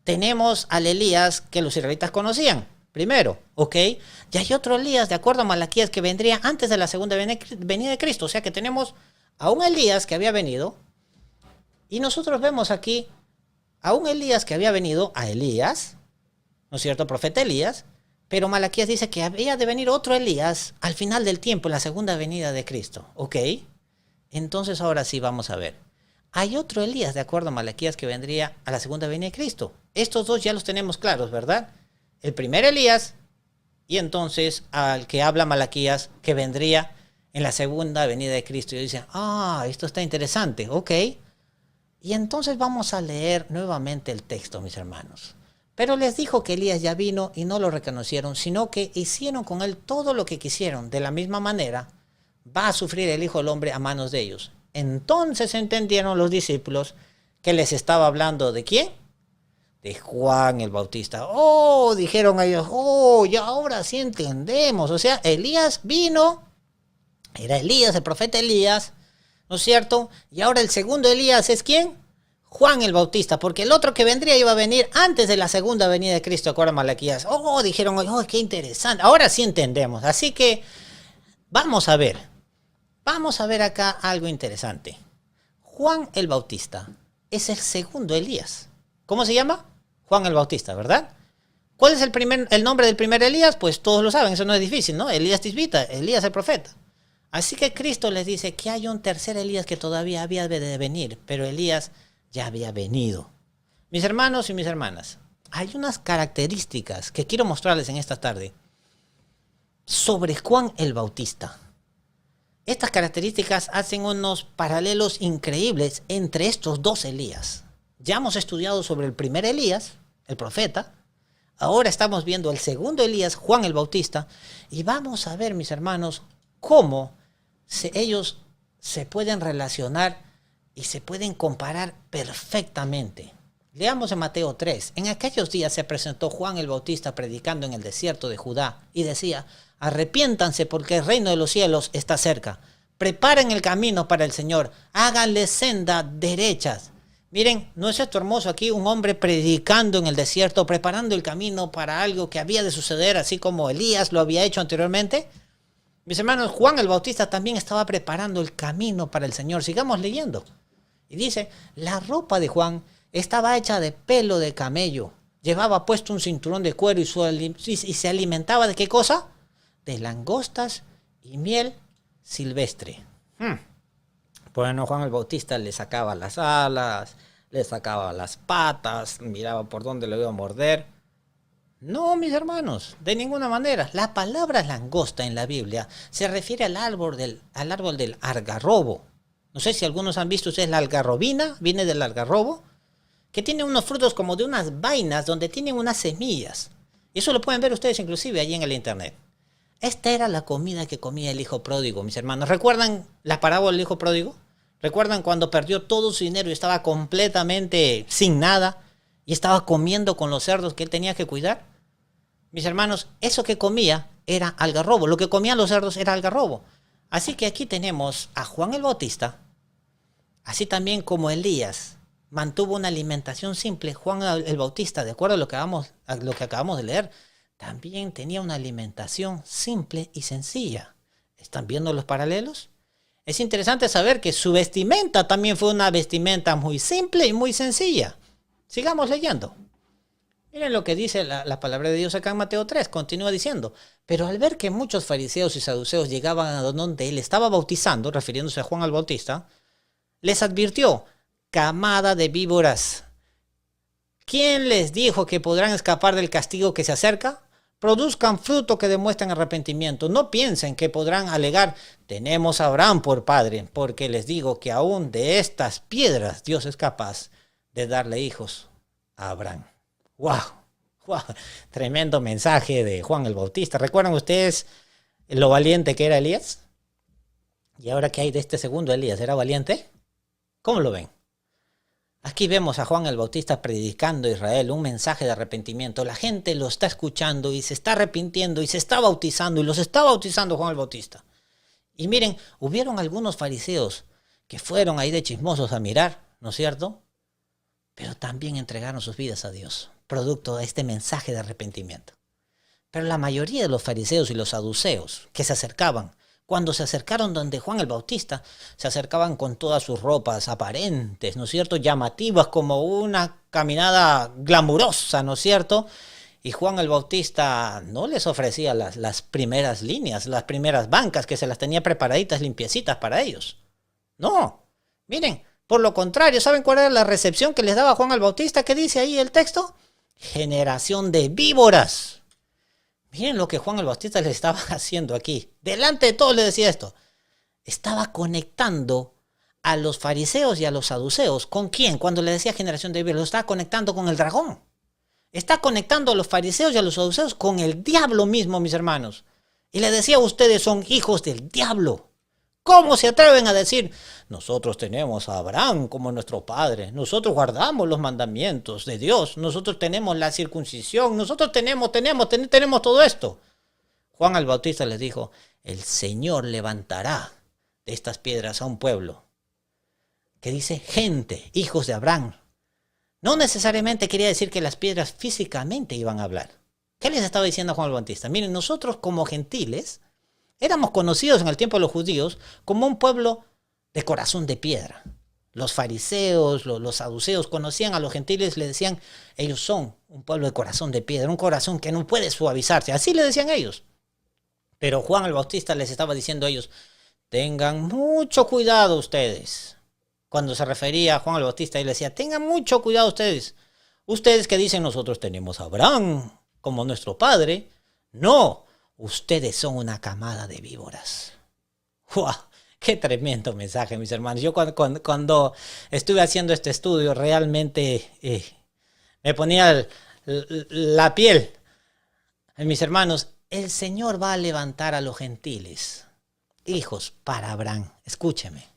Tenemos al Elías que los israelitas conocían, primero, ¿ok? Y hay otro Elías, de acuerdo a Malaquías, que vendría antes de la segunda venida de Cristo. O sea que tenemos a un Elías que había venido, y nosotros vemos aquí a un Elías que había venido, a Elías, ¿no es cierto? Profeta Elías, pero Malaquías dice que había de venir otro Elías al final del tiempo, en la segunda venida de Cristo, ¿ok? Entonces ahora sí vamos a ver. Hay otro Elías, de acuerdo a Malaquías, que vendría a la segunda venida de Cristo. Estos dos ya los tenemos claros, ¿verdad? El primer Elías Y entonces al que habla Malaquías, que vendría en la segunda venida de Cristo, y dicen, esto está interesante, ok. Y entonces vamos a leer nuevamente el texto, mis hermanos. Pero les dijo que Elías ya vino y no lo reconocieron, sino que hicieron con él todo lo que quisieron. De la misma manera, va a sufrir el Hijo del Hombre a manos de ellos. Entonces entendieron los discípulos que les estaba hablando ¿de quién? De Juan el Bautista. Dijeron ellos, ya ahora sí entendemos. O sea, Elías vino, era Elías, el profeta Elías, ¿no es cierto? Y ahora el segundo Elías es ¿quién? Juan el Bautista, porque el otro que vendría iba a venir antes de la segunda venida de Cristo, acuerdan Malaquías. Dijeron, qué interesante. Ahora sí entendemos. Así que vamos a ver acá algo interesante. Juan el Bautista es el segundo Elías. ¿Cómo se llama? Juan el Bautista, ¿verdad? ¿Cuál es el nombre del primer Elías? Pues todos lo saben, eso no es difícil, ¿no? Elías Tisbita, Elías el profeta. Así que Cristo les dice que hay un tercer Elías que todavía había de venir, pero Elías ya había venido. Mis hermanos y mis hermanas, hay unas características que quiero mostrarles en esta tarde sobre Juan el Bautista. Estas características hacen unos paralelos increíbles entre estos dos Elías. Ya hemos estudiado sobre el primer Elías, el profeta. Ahora estamos viendo el segundo Elías, Juan el Bautista. Y vamos a ver, mis hermanos, cómo ellos se pueden relacionar y se pueden comparar perfectamente. Leamos en Mateo 3. En aquellos días se presentó Juan el Bautista predicando en el desierto de Judá y decía: arrepiéntanse porque el reino de los cielos está cerca. Preparen el camino para el Señor. Háganle senda derechas. Miren, ¿no es esto hermoso aquí? Un hombre predicando en el desierto, preparando el camino para algo que había de suceder, así como Elías lo había hecho anteriormente. Mis hermanos, Juan el Bautista también estaba preparando el camino para el Señor. Sigamos leyendo. Y dice, la ropa de Juan estaba hecha de pelo de camello. Llevaba puesto un cinturón de cuero y se alimentaba ¿de qué cosa? De langostas y miel silvestre. Bueno, Juan el Bautista le sacaba las alas, le sacaba las patas, miraba por dónde lo iba a morder. No, mis hermanos, de ninguna manera. La palabra langosta en la Biblia se refiere al árbol del algarrobo. No sé si algunos han visto ustedes la algarrobina, viene del algarrobo, que tiene unos frutos como de unas vainas donde tienen unas semillas. Y eso lo pueden ver ustedes inclusive allí en el internet. Esta era la comida que comía el hijo pródigo, mis hermanos. ¿Recuerdan la parábola del hijo pródigo? ¿Recuerdan cuando perdió todo su dinero y estaba completamente sin nada y estaba comiendo con los cerdos que él tenía que cuidar? Mis hermanos, eso que comía era algarrobo. Lo que comían los cerdos era algarrobo. Así que aquí tenemos a Juan el Bautista, así también como Elías mantuvo una alimentación simple. Juan el Bautista, de acuerdo a lo que acabamos de leer, también tenía una alimentación simple y sencilla. ¿Están viendo los paralelos? Es interesante saber que su vestimenta también fue una vestimenta muy simple y muy sencilla. Sigamos leyendo. Miren lo que dice la palabra de Dios acá en Mateo 3. Continúa diciendo, pero al ver que muchos fariseos y saduceos llegaban a donde él estaba bautizando, refiriéndose a Juan el Bautista, les advirtió, camada de víboras, ¿quién les dijo que podrán escapar del castigo que se acerca? Produzcan fruto que demuestren arrepentimiento. No piensen que podrán alegar, tenemos a Abraham por padre, porque les digo que aún de estas piedras Dios es capaz de darle hijos a Abraham. ¡Wow! Tremendo mensaje de Juan el Bautista. ¿Recuerdan ustedes lo valiente que era Elías? ¿Y ahora qué hay de este segundo Elías? ¿Era valiente? ¿Cómo lo ven? Aquí vemos a Juan el Bautista predicando a Israel un mensaje de arrepentimiento. La gente lo está escuchando y se está arrepintiendo y se está bautizando y los está bautizando Juan el Bautista. Y miren, hubieron algunos fariseos que fueron ahí de chismosos a mirar, ¿no es cierto? Pero también entregaron sus vidas a Dios, producto de este mensaje de arrepentimiento. Pero la mayoría de los fariseos y los saduceos que se acercaban, cuando se acercaron donde Juan el Bautista, se acercaban con todas sus ropas aparentes, ¿no es cierto?, llamativas, como una caminada glamurosa, ¿no es cierto? Y Juan el Bautista no les ofrecía las primeras líneas, las primeras bancas, que se las tenía preparaditas, limpiecitas para ellos. No, miren, por lo contrario, ¿saben cuál era la recepción que les daba Juan el Bautista? ¿Qué dice ahí el texto? Generación de víboras. Miren lo que Juan el Bautista les estaba haciendo aquí. Delante de todos le decía esto. Estaba conectando a los fariseos y a los saduceos. ¿Con quién? Cuando le decía generación de Biblia, lo estaba conectando con el dragón. Está conectando a los fariseos y a los saduceos con el diablo mismo, mis hermanos. Y le decía, ustedes son hijos del diablo. ¿Cómo se atreven a decir, nosotros tenemos a Abraham como nuestro padre, nosotros guardamos los mandamientos de Dios, nosotros tenemos la circuncisión, nosotros tenemos todo esto? Juan el Bautista les dijo, el Señor levantará de estas piedras a un pueblo que dice gente, hijos de Abraham. No necesariamente quería decir que las piedras físicamente iban a hablar. ¿Qué les estaba diciendo a Juan el Bautista? Miren, nosotros como gentiles éramos conocidos en el tiempo de los judíos como un pueblo de corazón de piedra. Los fariseos, los saduceos conocían a los gentiles, le decían, ellos son un pueblo de corazón de piedra, un corazón que no puede suavizarse. Así le decían ellos. Pero Juan el Bautista les estaba diciendo a ellos, tengan mucho cuidado ustedes. Cuando se refería a Juan el Bautista, él decía, tengan mucho cuidado ustedes. Ustedes que dicen, nosotros tenemos a Abraham como nuestro padre. No, ustedes son una camada de víboras. ¡Wow! Qué tremendo mensaje, mis hermanos. Yo cuando estuve haciendo este estudio, realmente me ponía la piel. Mis hermanos, el Señor va a levantar a los gentiles, hijos para Abraham. Escúcheme.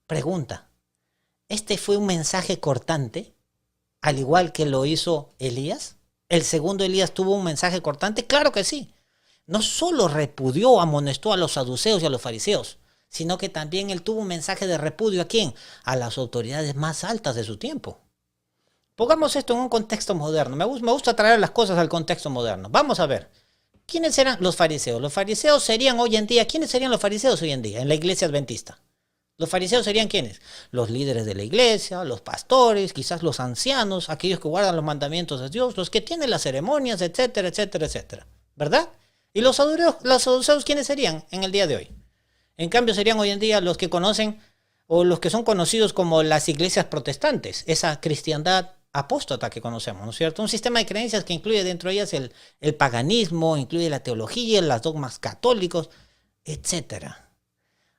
Pregunta. ¿Este fue un mensaje cortante, al igual que lo hizo Elías? ¿El segundo Elías tuvo un mensaje cortante? Claro que sí. No solo repudió, amonestó a los saduceos y a los fariseos, sino que también él tuvo un mensaje de repudio. ¿A quién? A las autoridades más altas de su tiempo. Pongamos esto en un contexto moderno. Me gusta traer las cosas al contexto moderno. Vamos a ver. ¿Quiénes eran los fariseos? Los fariseos serían hoy en día, ¿quiénes serían los fariseos hoy en día en la iglesia adventista? Los fariseos serían ¿quiénes? Los líderes de la iglesia, los pastores, quizás los ancianos, aquellos que guardan los mandamientos de Dios, los que tienen las ceremonias, etcétera, etcétera, etcétera. ¿Verdad? ¿Y los saduceos quiénes serían en el día de hoy? En cambio serían hoy en día los que conocen o los que son conocidos como las iglesias protestantes, esa cristiandad apóstata que conocemos, ¿no es cierto? Un sistema de creencias que incluye dentro de ellas el paganismo, incluye la teología, los dogmas católicos, etcétera.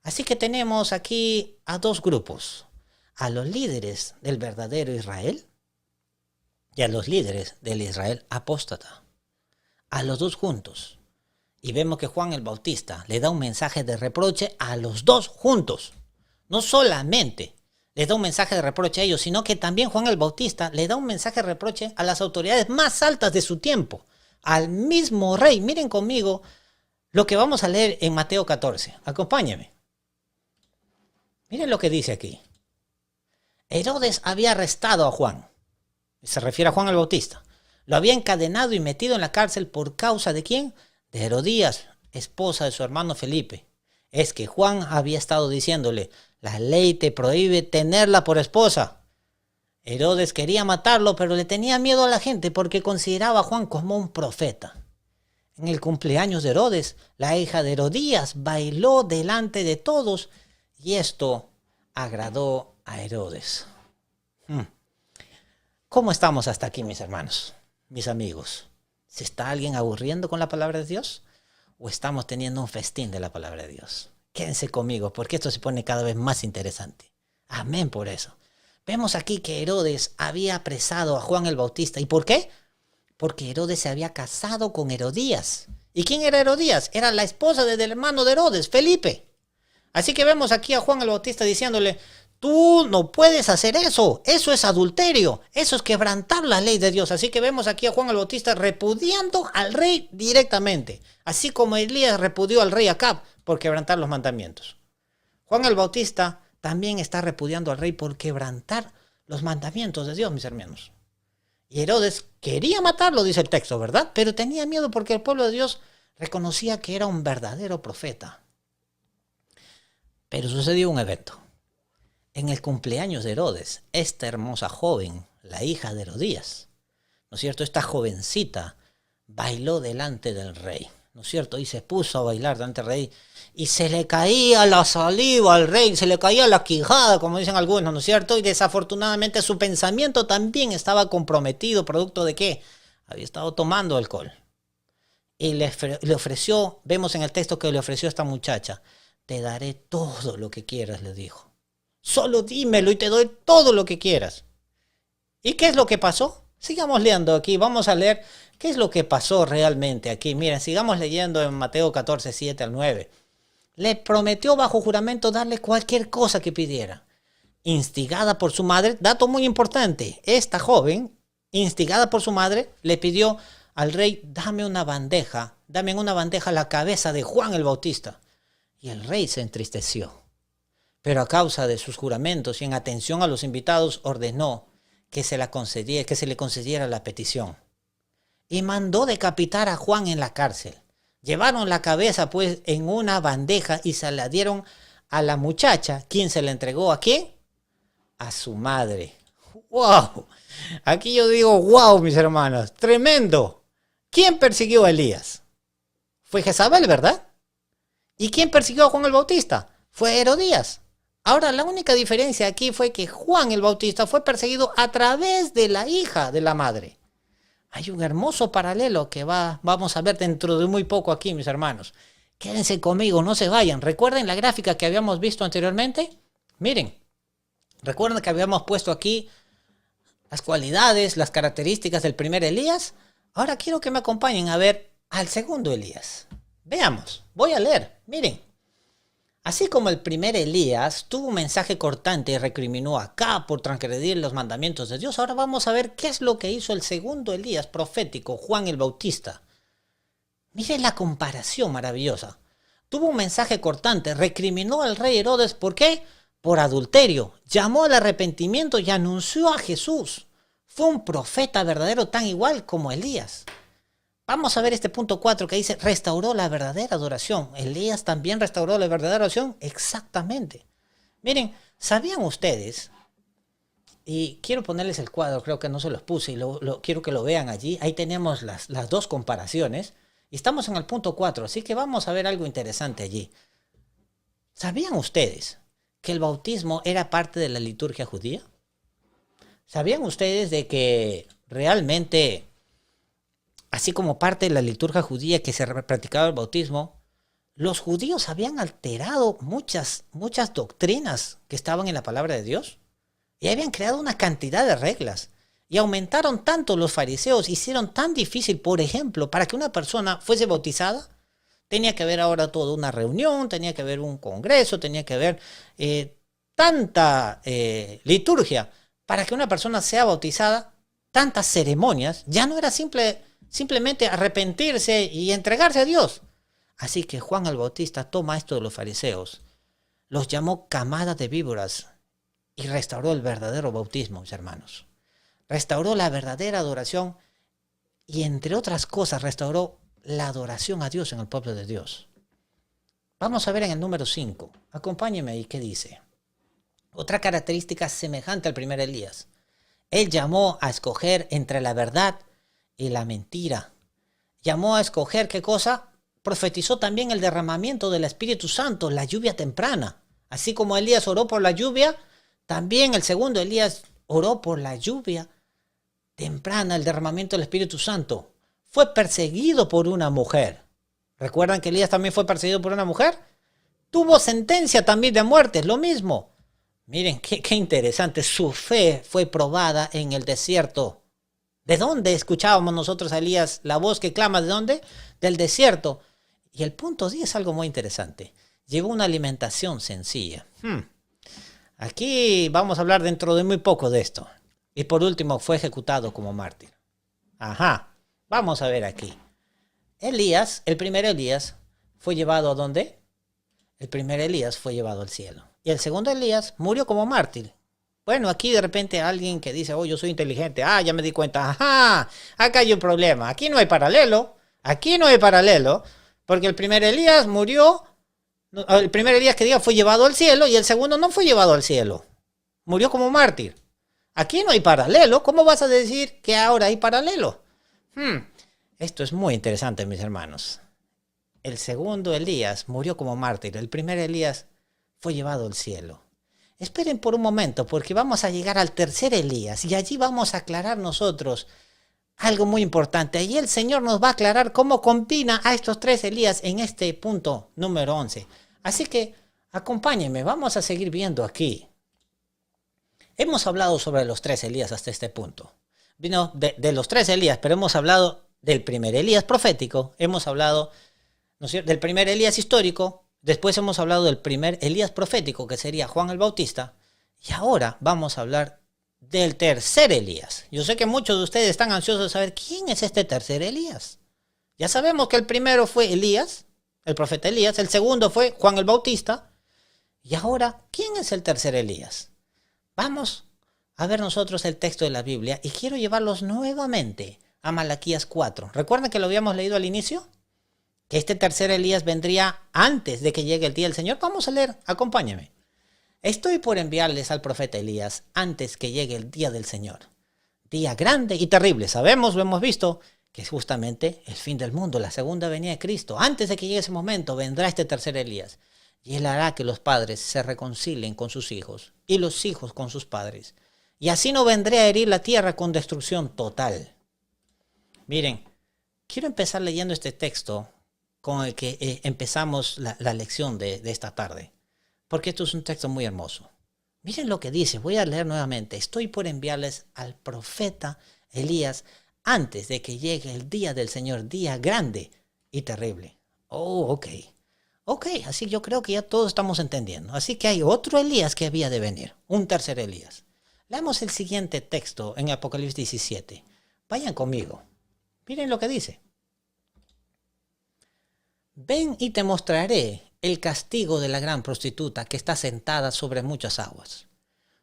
Así que tenemos aquí a dos grupos, a los líderes del verdadero Israel y a los líderes del Israel apóstata, a los dos juntos. Y vemos que Juan el Bautista le da un mensaje de reproche a los dos juntos. No solamente le da un mensaje de reproche a ellos, sino que también Juan el Bautista le da un mensaje de reproche a las autoridades más altas de su tiempo, al mismo rey. Miren conmigo lo que vamos a leer en Mateo 14. Acompáñenme. Miren lo que dice aquí. Herodes había arrestado a Juan. Se refiere a Juan el Bautista. Lo había encadenado y metido en la cárcel por causa de ¿quién? De Herodías, esposa de su hermano Felipe. Es que Juan había estado diciéndole, la ley te prohíbe tenerla por esposa. Herodes quería matarlo, pero le tenía miedo a la gente porque consideraba a Juan como un profeta. En el cumpleaños de Herodes, la hija de Herodías bailó delante de todos y esto agradó a Herodes. ¿Cómo estamos hasta aquí, mis hermanos, mis amigos? ¿Se está alguien aburriendo con la palabra de Dios? ¿O estamos teniendo un festín de la palabra de Dios? Quédense conmigo porque esto se pone cada vez más interesante. Amén por eso. Vemos aquí que Herodes había apresado a Juan el Bautista. ¿Y por qué? Porque Herodes se había casado con Herodías. ¿Y quién era Herodías? Era la esposa del hermano de Herodes, Felipe. Así que vemos aquí a Juan el Bautista diciéndole, tú no puedes hacer eso es adulterio, eso es quebrantar la ley de Dios. Así que vemos aquí a Juan el Bautista repudiando al rey directamente, así como Elías repudió al rey Acab por quebrantar los mandamientos. Juan el Bautista también está repudiando al rey por quebrantar los mandamientos de Dios, mis hermanos. Y Herodes quería matarlo, dice el texto, ¿verdad? Pero tenía miedo porque el pueblo de Dios reconocía que era un verdadero profeta. Pero sucedió un evento. En el cumpleaños de Herodes, esta hermosa joven, la hija de Herodías, ¿no es cierto? Esta jovencita bailó delante del rey, ¿no es cierto? Y se puso a bailar delante del rey y se le caía la saliva al rey, se le caía la quijada, como dicen algunos, ¿no es cierto? Y desafortunadamente su pensamiento también estaba comprometido, ¿producto de qué? Había estado tomando alcohol. y le ofreció, vemos en el texto que le ofreció a esta muchacha, te daré todo lo que quieras, le dijo. Solo dímelo y te doy todo lo que quieras. ¿Y qué es lo que pasó? Sigamos leyendo aquí, vamos a leer qué es lo que pasó realmente aquí. Miren, sigamos leyendo en Mateo 14, 7 al 9. Le prometió bajo juramento darle cualquier cosa que pidiera. Instigada por su madre, dato muy importante, esta joven, instigada por su madre, le pidió al rey, dame en una bandeja la cabeza de Juan el Bautista. Y el rey se entristeció. Pero a causa de sus juramentos y en atención a los invitados, ordenó que se le concediera la petición. Y mandó decapitar a Juan en la cárcel. Llevaron la cabeza pues en una bandeja y se la dieron a la muchacha, quien se la entregó ¿a quién? A su madre. ¡Wow! Aquí yo digo, wow, mis hermanos, tremendo. ¿Quién persiguió a Elías? Fue Jezabel, ¿verdad? ¿Y quién persiguió a Juan el Bautista? Fue Herodías. Ahora, la única diferencia aquí fue que Juan el Bautista fue perseguido a través de la hija de la madre. Hay un hermoso paralelo que vamos a ver dentro de muy poco aquí, mis hermanos. Quédense conmigo, no se vayan. ¿Recuerden la gráfica que habíamos visto anteriormente? Miren, recuerden que habíamos puesto aquí las cualidades, las características del primer Elías. Ahora quiero que me acompañen a ver al segundo Elías. Veamos, voy a leer, miren. Así como el primer Elías tuvo un mensaje cortante y recriminó a Acab por transgredir los mandamientos de Dios, ahora vamos a ver qué es lo que hizo el segundo Elías profético, Juan el Bautista. Miren la comparación maravillosa. Tuvo un mensaje cortante, recriminó al rey Herodes, ¿por qué? Por adulterio, llamó al arrepentimiento y anunció a Jesús. Fue un profeta verdadero tan igual como Elías. Vamos a ver este punto 4 que dice, restauró la verdadera adoración. ¿Elías también restauró la verdadera adoración? Exactamente. Miren, ¿sabían ustedes? Y quiero ponerles el cuadro, creo que no se los puse y quiero que lo vean allí. Ahí tenemos las dos comparaciones. Y estamos en el punto 4, así que vamos a ver algo interesante allí. ¿Sabían ustedes que el bautismo era parte de la liturgia judía? ¿Sabían ustedes de que realmente, así como parte de la liturgia judía que se practicaba el bautismo, los judíos habían alterado muchas doctrinas que estaban en la palabra de Dios? Y habían creado una cantidad de reglas. Y aumentaron tanto los fariseos, hicieron tan difícil, por ejemplo, para que una persona fuese bautizada, tenía que haber ahora toda una reunión, tenía que haber un congreso, tenía que haber tanta liturgia para que una persona sea bautizada, tantas ceremonias, ya no era simplemente arrepentirse y entregarse a Dios. Así que Juan el Bautista toma esto de los fariseos, los llamó camada de víboras y restauró el verdadero bautismo, mis hermanos. Restauró la verdadera adoración y, entre otras cosas, restauró la adoración a Dios en el pueblo de Dios. Vamos a ver en el número 5. Acompáñenme ahí, ¿qué dice? Otra característica semejante al primer Elías. Él llamó a escoger entre la verdad y la mentira. Llamó a escoger, ¿qué cosa? Profetizó también el derramamiento del Espíritu Santo, la lluvia temprana. Así como Elías oró por la lluvia, también el segundo Elías oró por la lluvia temprana, el derramamiento del Espíritu Santo. Fue perseguido por una mujer. ¿Recuerdan que Elías también fue perseguido por una mujer? Tuvo sentencia también de muerte, es lo mismo. Miren, qué interesante. Su fe fue probada en el desierto. ¿De dónde escuchábamos nosotros a Elías la voz que clama? ¿De dónde? Del desierto. Y el punto 10 es algo muy interesante. Llevó una alimentación sencilla. Aquí vamos a hablar dentro de muy poco de esto. Y por último, fue ejecutado como mártir. Vamos a ver aquí. Elías, el primer Elías, fue llevado ¿a dónde? El primer Elías fue llevado al cielo. Y el segundo Elías murió como mártir. Bueno, aquí de repente alguien que dice, yo soy inteligente. Ya me di cuenta. Acá hay un problema. Aquí no hay paralelo. Porque el primer Elías murió. El primer Elías que diga fue llevado al cielo y el segundo no fue llevado al cielo. Murió como mártir. Aquí no hay paralelo. ¿Cómo vas a decir que ahora hay paralelo? Esto es muy interesante, mis hermanos. El segundo Elías murió como mártir. El primer Elías fue llevado al cielo. Esperen por un momento, porque vamos a llegar al tercer Elías y allí vamos a aclarar nosotros algo muy importante. Ahí el Señor nos va a aclarar cómo combina a estos tres Elías en este punto número 11. Así que acompáñenme, vamos a seguir viendo aquí. Hemos hablado sobre los tres Elías hasta este punto. Vino de los tres Elías, pero hemos hablado del primer Elías profético, hemos hablado, ¿no es cierto?, del primer Elías histórico, después hemos hablado del primer Elías profético, que sería Juan el Bautista, y ahora vamos a hablar del tercer Elías. Yo sé que muchos de ustedes están ansiosos de saber quién es este tercer Elías. Ya sabemos que el primero fue Elías, el profeta Elías, el segundo fue Juan el Bautista, y ahora, ¿quién es el tercer Elías? Vamos a ver nosotros el texto de la Biblia y quiero llevarlos nuevamente a Malaquías 4. ¿Recuerdan que lo habíamos leído al inicio? Que este tercer Elías vendría antes de que llegue el día del Señor. Vamos a leer, acompáñenme. Estoy por enviarles al profeta Elías antes que llegue el día del Señor. Día grande y terrible. Sabemos, lo hemos visto, que es justamente el fin del mundo, la segunda venida de Cristo. Antes de que llegue ese momento vendrá este tercer Elías. Y él hará que los padres se reconcilien con sus hijos y los hijos con sus padres. Y así no vendré a herir la tierra con destrucción total. Miren, quiero empezar leyendo este texto con el que empezamos la lección de esta tarde. Porque esto es un texto muy hermoso. Miren lo que dice, voy a leer nuevamente. Estoy por enviarles al profeta Elías antes de que llegue el día del Señor, día grande y terrible. Oh, ok. Ok, así yo creo que ya todos estamos entendiendo. Así que hay otro Elías que había de venir, un tercer Elías. Leamos el siguiente texto en Apocalipsis 17. Vayan conmigo. Miren lo que dice. Ven y te mostraré el castigo de la gran prostituta que está sentada sobre muchas aguas.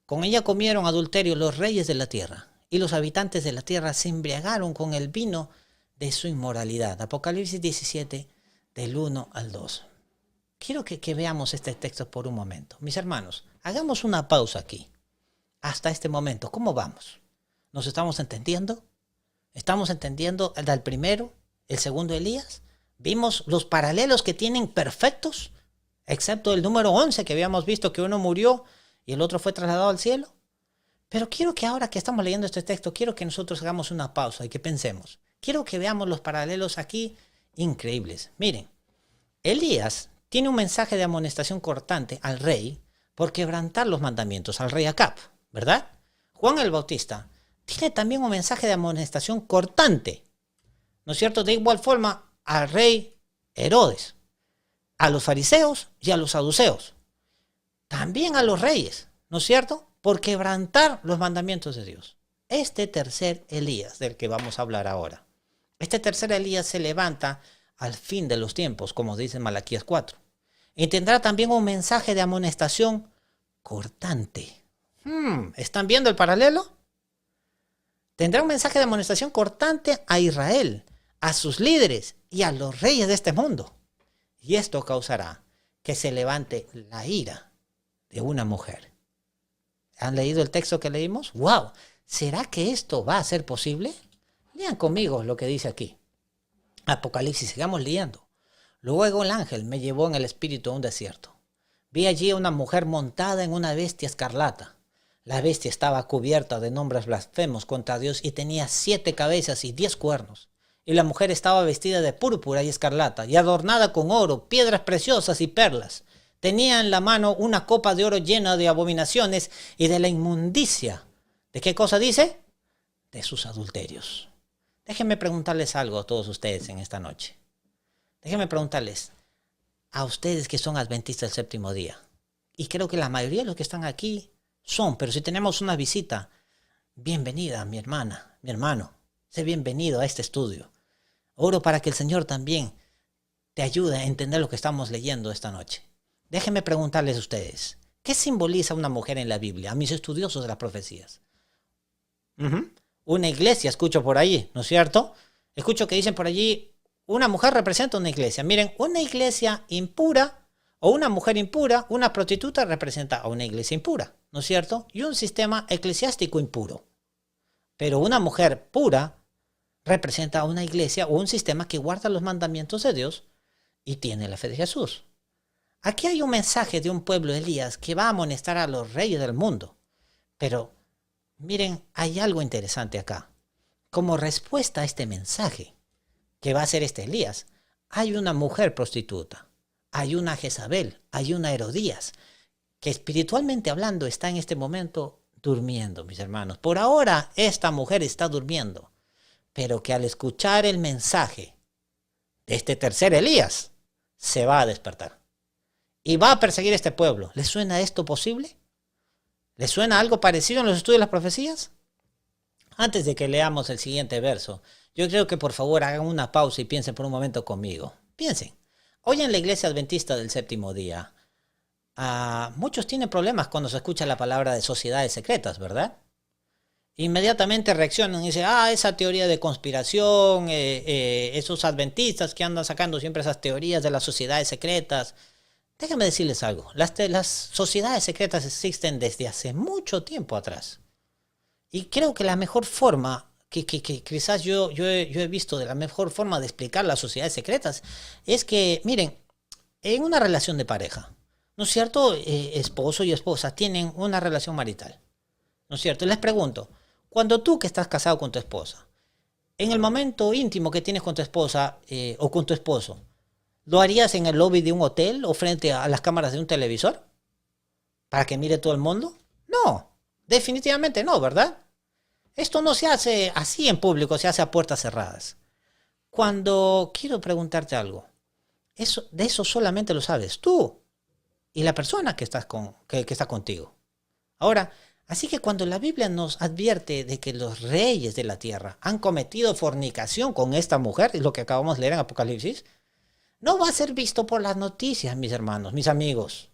Con ella comieron adulterio los reyes de la tierra, y los habitantes de la tierra se embriagaron con el vino de su inmoralidad. Apocalipsis 17, del 1 al 2. Quiero que veamos este texto por un momento. Mis hermanos, hagamos una pausa aquí. Hasta este momento, ¿cómo vamos? ¿Nos estamos entendiendo? ¿Estamos entendiendo el primero, el segundo Elías? ¿Vimos los paralelos que tienen perfectos? Excepto el número 11 que habíamos visto que uno murió y el otro fue trasladado al cielo. Pero quiero que ahora que estamos leyendo este texto, quiero que nosotros hagamos una pausa y que pensemos. Quiero que veamos los paralelos aquí increíbles. Miren, Elías tiene un mensaje de amonestación cortante al rey por quebrantar los mandamientos, al rey Acab, ¿verdad? Juan el Bautista tiene también un mensaje de amonestación cortante, ¿no es cierto? De igual forma al rey Herodes, a los fariseos y a los saduceos, también a los reyes, ¿no es cierto? Por quebrantar los mandamientos de Dios. Este tercer Elías del que vamos a hablar ahora, este tercer Elías se levanta al fin de los tiempos, como dice Malaquías 4. Y tendrá también un mensaje de amonestación cortante. ¿Están viendo el paralelo? Tendrá un mensaje de amonestación cortante a Israel, a sus líderes y a los reyes de este mundo. Y esto causará que se levante la ira de una mujer. ¿Han leído el texto que leímos? ¡Wow! ¿Será que esto va a ser posible? Lean conmigo lo que dice aquí. Apocalipsis, sigamos leyendo. Luego el ángel me llevó en el espíritu a un desierto. Vi allí a una mujer montada en una bestia escarlata. La bestia estaba cubierta de nombres blasfemos contra Dios y tenía 7 cabezas y 10 cuernos. Y la mujer estaba vestida de púrpura y escarlata y adornada con oro, piedras preciosas y perlas. Tenía en la mano una copa de oro llena de abominaciones y de la inmundicia. ¿De qué cosa dice? De sus adulterios. Déjenme preguntarles algo a todos ustedes en esta noche. Déjenme preguntarles a ustedes que son adventistas del séptimo día. Y creo que la mayoría de los que están aquí son, pero si tenemos una visita, bienvenida mi hermana, mi hermano. Sé bienvenido a este estudio. Oro para que el Señor también te ayude a entender lo que estamos leyendo esta noche. Déjenme preguntarles a ustedes, ¿qué simboliza una mujer en la Biblia? A mis estudiosos de las profecías. Una iglesia, escucho por allí, ¿no es cierto? Escucho que dicen por allí, una mujer representa una iglesia. Miren, una iglesia impura o una mujer impura, una prostituta representa a una iglesia impura, ¿no es cierto? Y un sistema eclesiástico impuro. Pero una mujer pura representa a una iglesia o un sistema que guarda los mandamientos de Dios y tiene la fe de Jesús. Aquí hay un mensaje de un pueblo de Elías que va a amonestar a los reyes del mundo. Pero miren, hay algo interesante acá. como respuesta a este mensaje que va a ser este Elías, hay una mujer prostituta, hay una Jezabel, hay una Herodías, que espiritualmente hablando está en este momento durmiendo, mis hermanos. Por ahora esta mujer está durmiendo, pero que al escuchar el mensaje de este tercer Elías, se va a despertar y va a perseguir a este pueblo. ¿Les suena esto posible? ¿Les suena algo parecido en los estudios de las profecías? Antes de que leamos el siguiente verso, yo creo que por favor hagan una pausa y piensen por un momento conmigo. Piensen, hoy en la iglesia adventista del séptimo día, muchos tienen problemas cuando se escucha la palabra de sociedades secretas, ¿verdad? Inmediatamente reaccionan y dicen, esa teoría de conspiración, esos adventistas que andan sacando siempre esas teorías de las sociedades secretas. Déjenme decirles algo, las sociedades secretas existen desde hace mucho tiempo atrás. Y creo que la mejor forma, que quizás yo he visto de la mejor forma de explicar las sociedades secretas, es que, miren, en una relación de pareja, ¿no es cierto? Esposo y esposa tienen una relación marital, ¿no es cierto? Les pregunto, cuando tú que estás casado con tu esposa, en el momento íntimo que tienes con tu esposa o con tu esposo, ¿lo harías en el lobby de un hotel o frente a las cámaras de un televisor? ¿Para que mire todo el mundo? No, definitivamente no, ¿verdad? Esto no se hace así en público, se hace a puertas cerradas. Cuando quiero preguntarte algo, de eso solamente lo sabes tú y la persona que está contigo. Ahora, así que cuando la Biblia nos advierte de que los reyes de la tierra han cometido fornicación con esta mujer, es lo que acabamos de leer en Apocalipsis, no va a ser visto por las noticias, mis hermanos, mis amigos.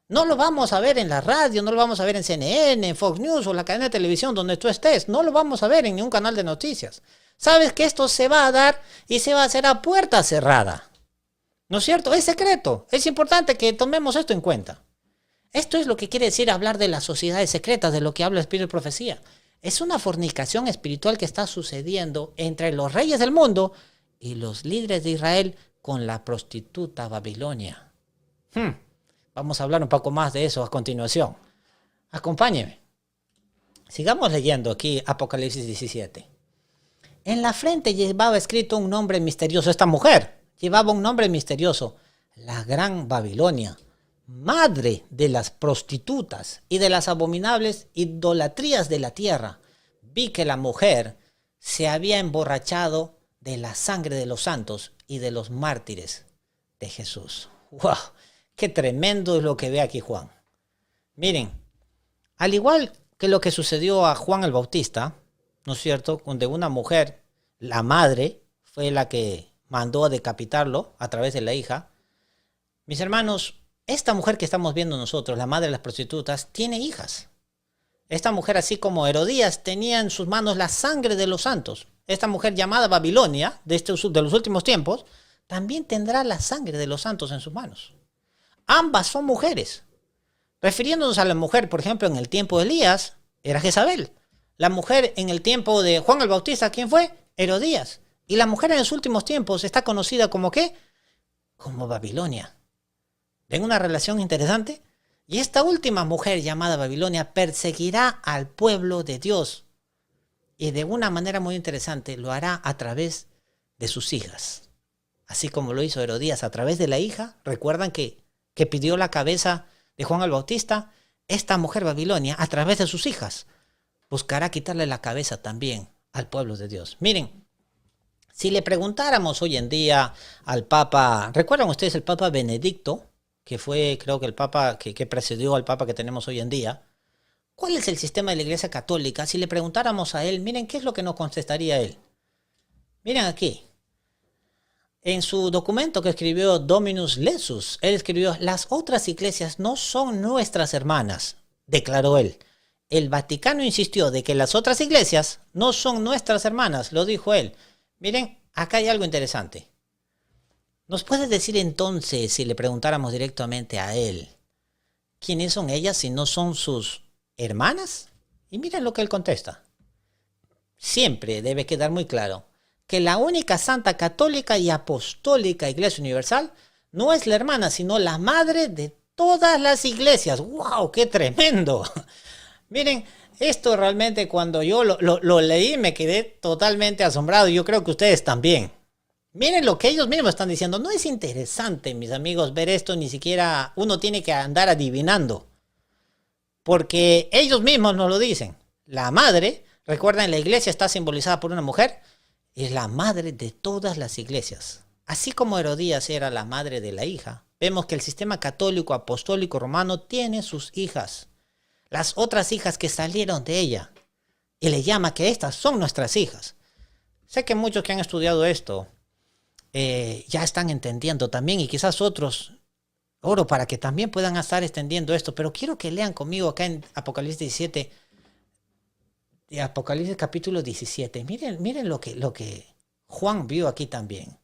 No lo vamos a ver en la radio, no lo vamos a ver en CNN, en Fox News o la cadena de televisión donde tú estés. No lo vamos a ver en ningún canal de noticias. Sabes que esto se va a dar y se va a hacer a puerta cerrada. ¿No es cierto? Es secreto. Es importante que tomemos esto en cuenta. Esto es lo que quiere decir hablar de las sociedades secretas, de lo que habla el Espíritu de Profecía. Es una fornicación espiritual que está sucediendo entre los reyes del mundo y los líderes de Israel con la prostituta Babilonia. Vamos a hablar un poco más de eso a continuación. Acompáñenme. Sigamos leyendo aquí Apocalipsis 17. En la frente llevaba escrito un nombre misterioso. Esta mujer llevaba un nombre misterioso. La Gran Babilonia, madre de las prostitutas y de las abominables idolatrías de la tierra. Vi que la mujer se había emborrachado de la sangre de los santos y de los mártires de Jesús. ¡Wow! ¡Qué tremendo es lo que ve aquí Juan! Miren, al igual que lo que sucedió a Juan el Bautista, ¿no es cierto? Donde una mujer, la madre, fue la que mandó a decapitarlo a través de la hija. Mis hermanos, esta mujer que estamos viendo nosotros, la madre de las prostitutas, tiene hijas. Esta mujer, así como Herodías, tenía en sus manos la sangre de los santos. Esta mujer llamada Babilonia, de los últimos tiempos, también tendrá la sangre de los santos en sus manos. Ambas son mujeres. Refiriéndonos a la mujer, por ejemplo, en el tiempo de Elías, era Jezabel. La mujer en el tiempo de Juan el Bautista, ¿quién fue? Herodías. Y la mujer en los últimos tiempos está conocida como ¿qué? Como Babilonia. ¿Ven una relación interesante? Y esta última mujer llamada Babilonia perseguirá al pueblo de Dios. Y de una manera muy interesante lo hará a través de sus hijas. Así como lo hizo Herodías a través de la hija. ¿Recuerdan que pidió la cabeza de Juan el Bautista? Esta mujer Babilonia, a través de sus hijas, buscará quitarle la cabeza también al pueblo de Dios. Miren, si le preguntáramos hoy en día al Papa, ¿recuerdan ustedes el Papa Benedicto? Que fue, creo que el Papa que precedió al Papa que tenemos hoy en día. ¿Cuál es el sistema de la Iglesia Católica? Si le preguntáramos a él, miren, ¿qué es lo que nos contestaría él? Miren aquí. En su documento que escribió Dominus Lesus, él escribió: las otras iglesias no son nuestras hermanas, declaró él. El Vaticano insistió de que las otras iglesias no son nuestras hermanas, lo dijo él. Miren, acá hay algo interesante. ¿Nos puede decir entonces, si le preguntáramos directamente a él, quiénes son ellas si no son sus hermanas? Y miren lo que él contesta. Siempre debe quedar muy claro que la única santa, católica y apostólica Iglesia Universal no es la hermana, sino la madre de todas las iglesias. ¡Wow! ¡Qué tremendo! Miren, Esto realmente cuando yo lo leí me quedé totalmente asombrado. Yo creo que ustedes también. Miren lo que ellos mismos están diciendo. No es interesante, mis amigos, ver esto. Ni siquiera uno tiene que andar adivinando. Porque ellos mismos nos lo dicen. La madre, recuerden, la iglesia está simbolizada por una mujer. Es la madre de todas las iglesias. Así como Herodías era la madre de la hija, vemos que el sistema católico apostólico romano tiene sus hijas. Las otras hijas que salieron de ella. Y le llama que estas son nuestras hijas. Sé que muchos que han estudiado esto ya están entendiendo también, y quizás otros, oro para que también puedan estar extendiendo esto, pero quiero que lean conmigo acá en Apocalipsis 17, Apocalipsis capítulo 17. Miren lo que Juan vio aquí también.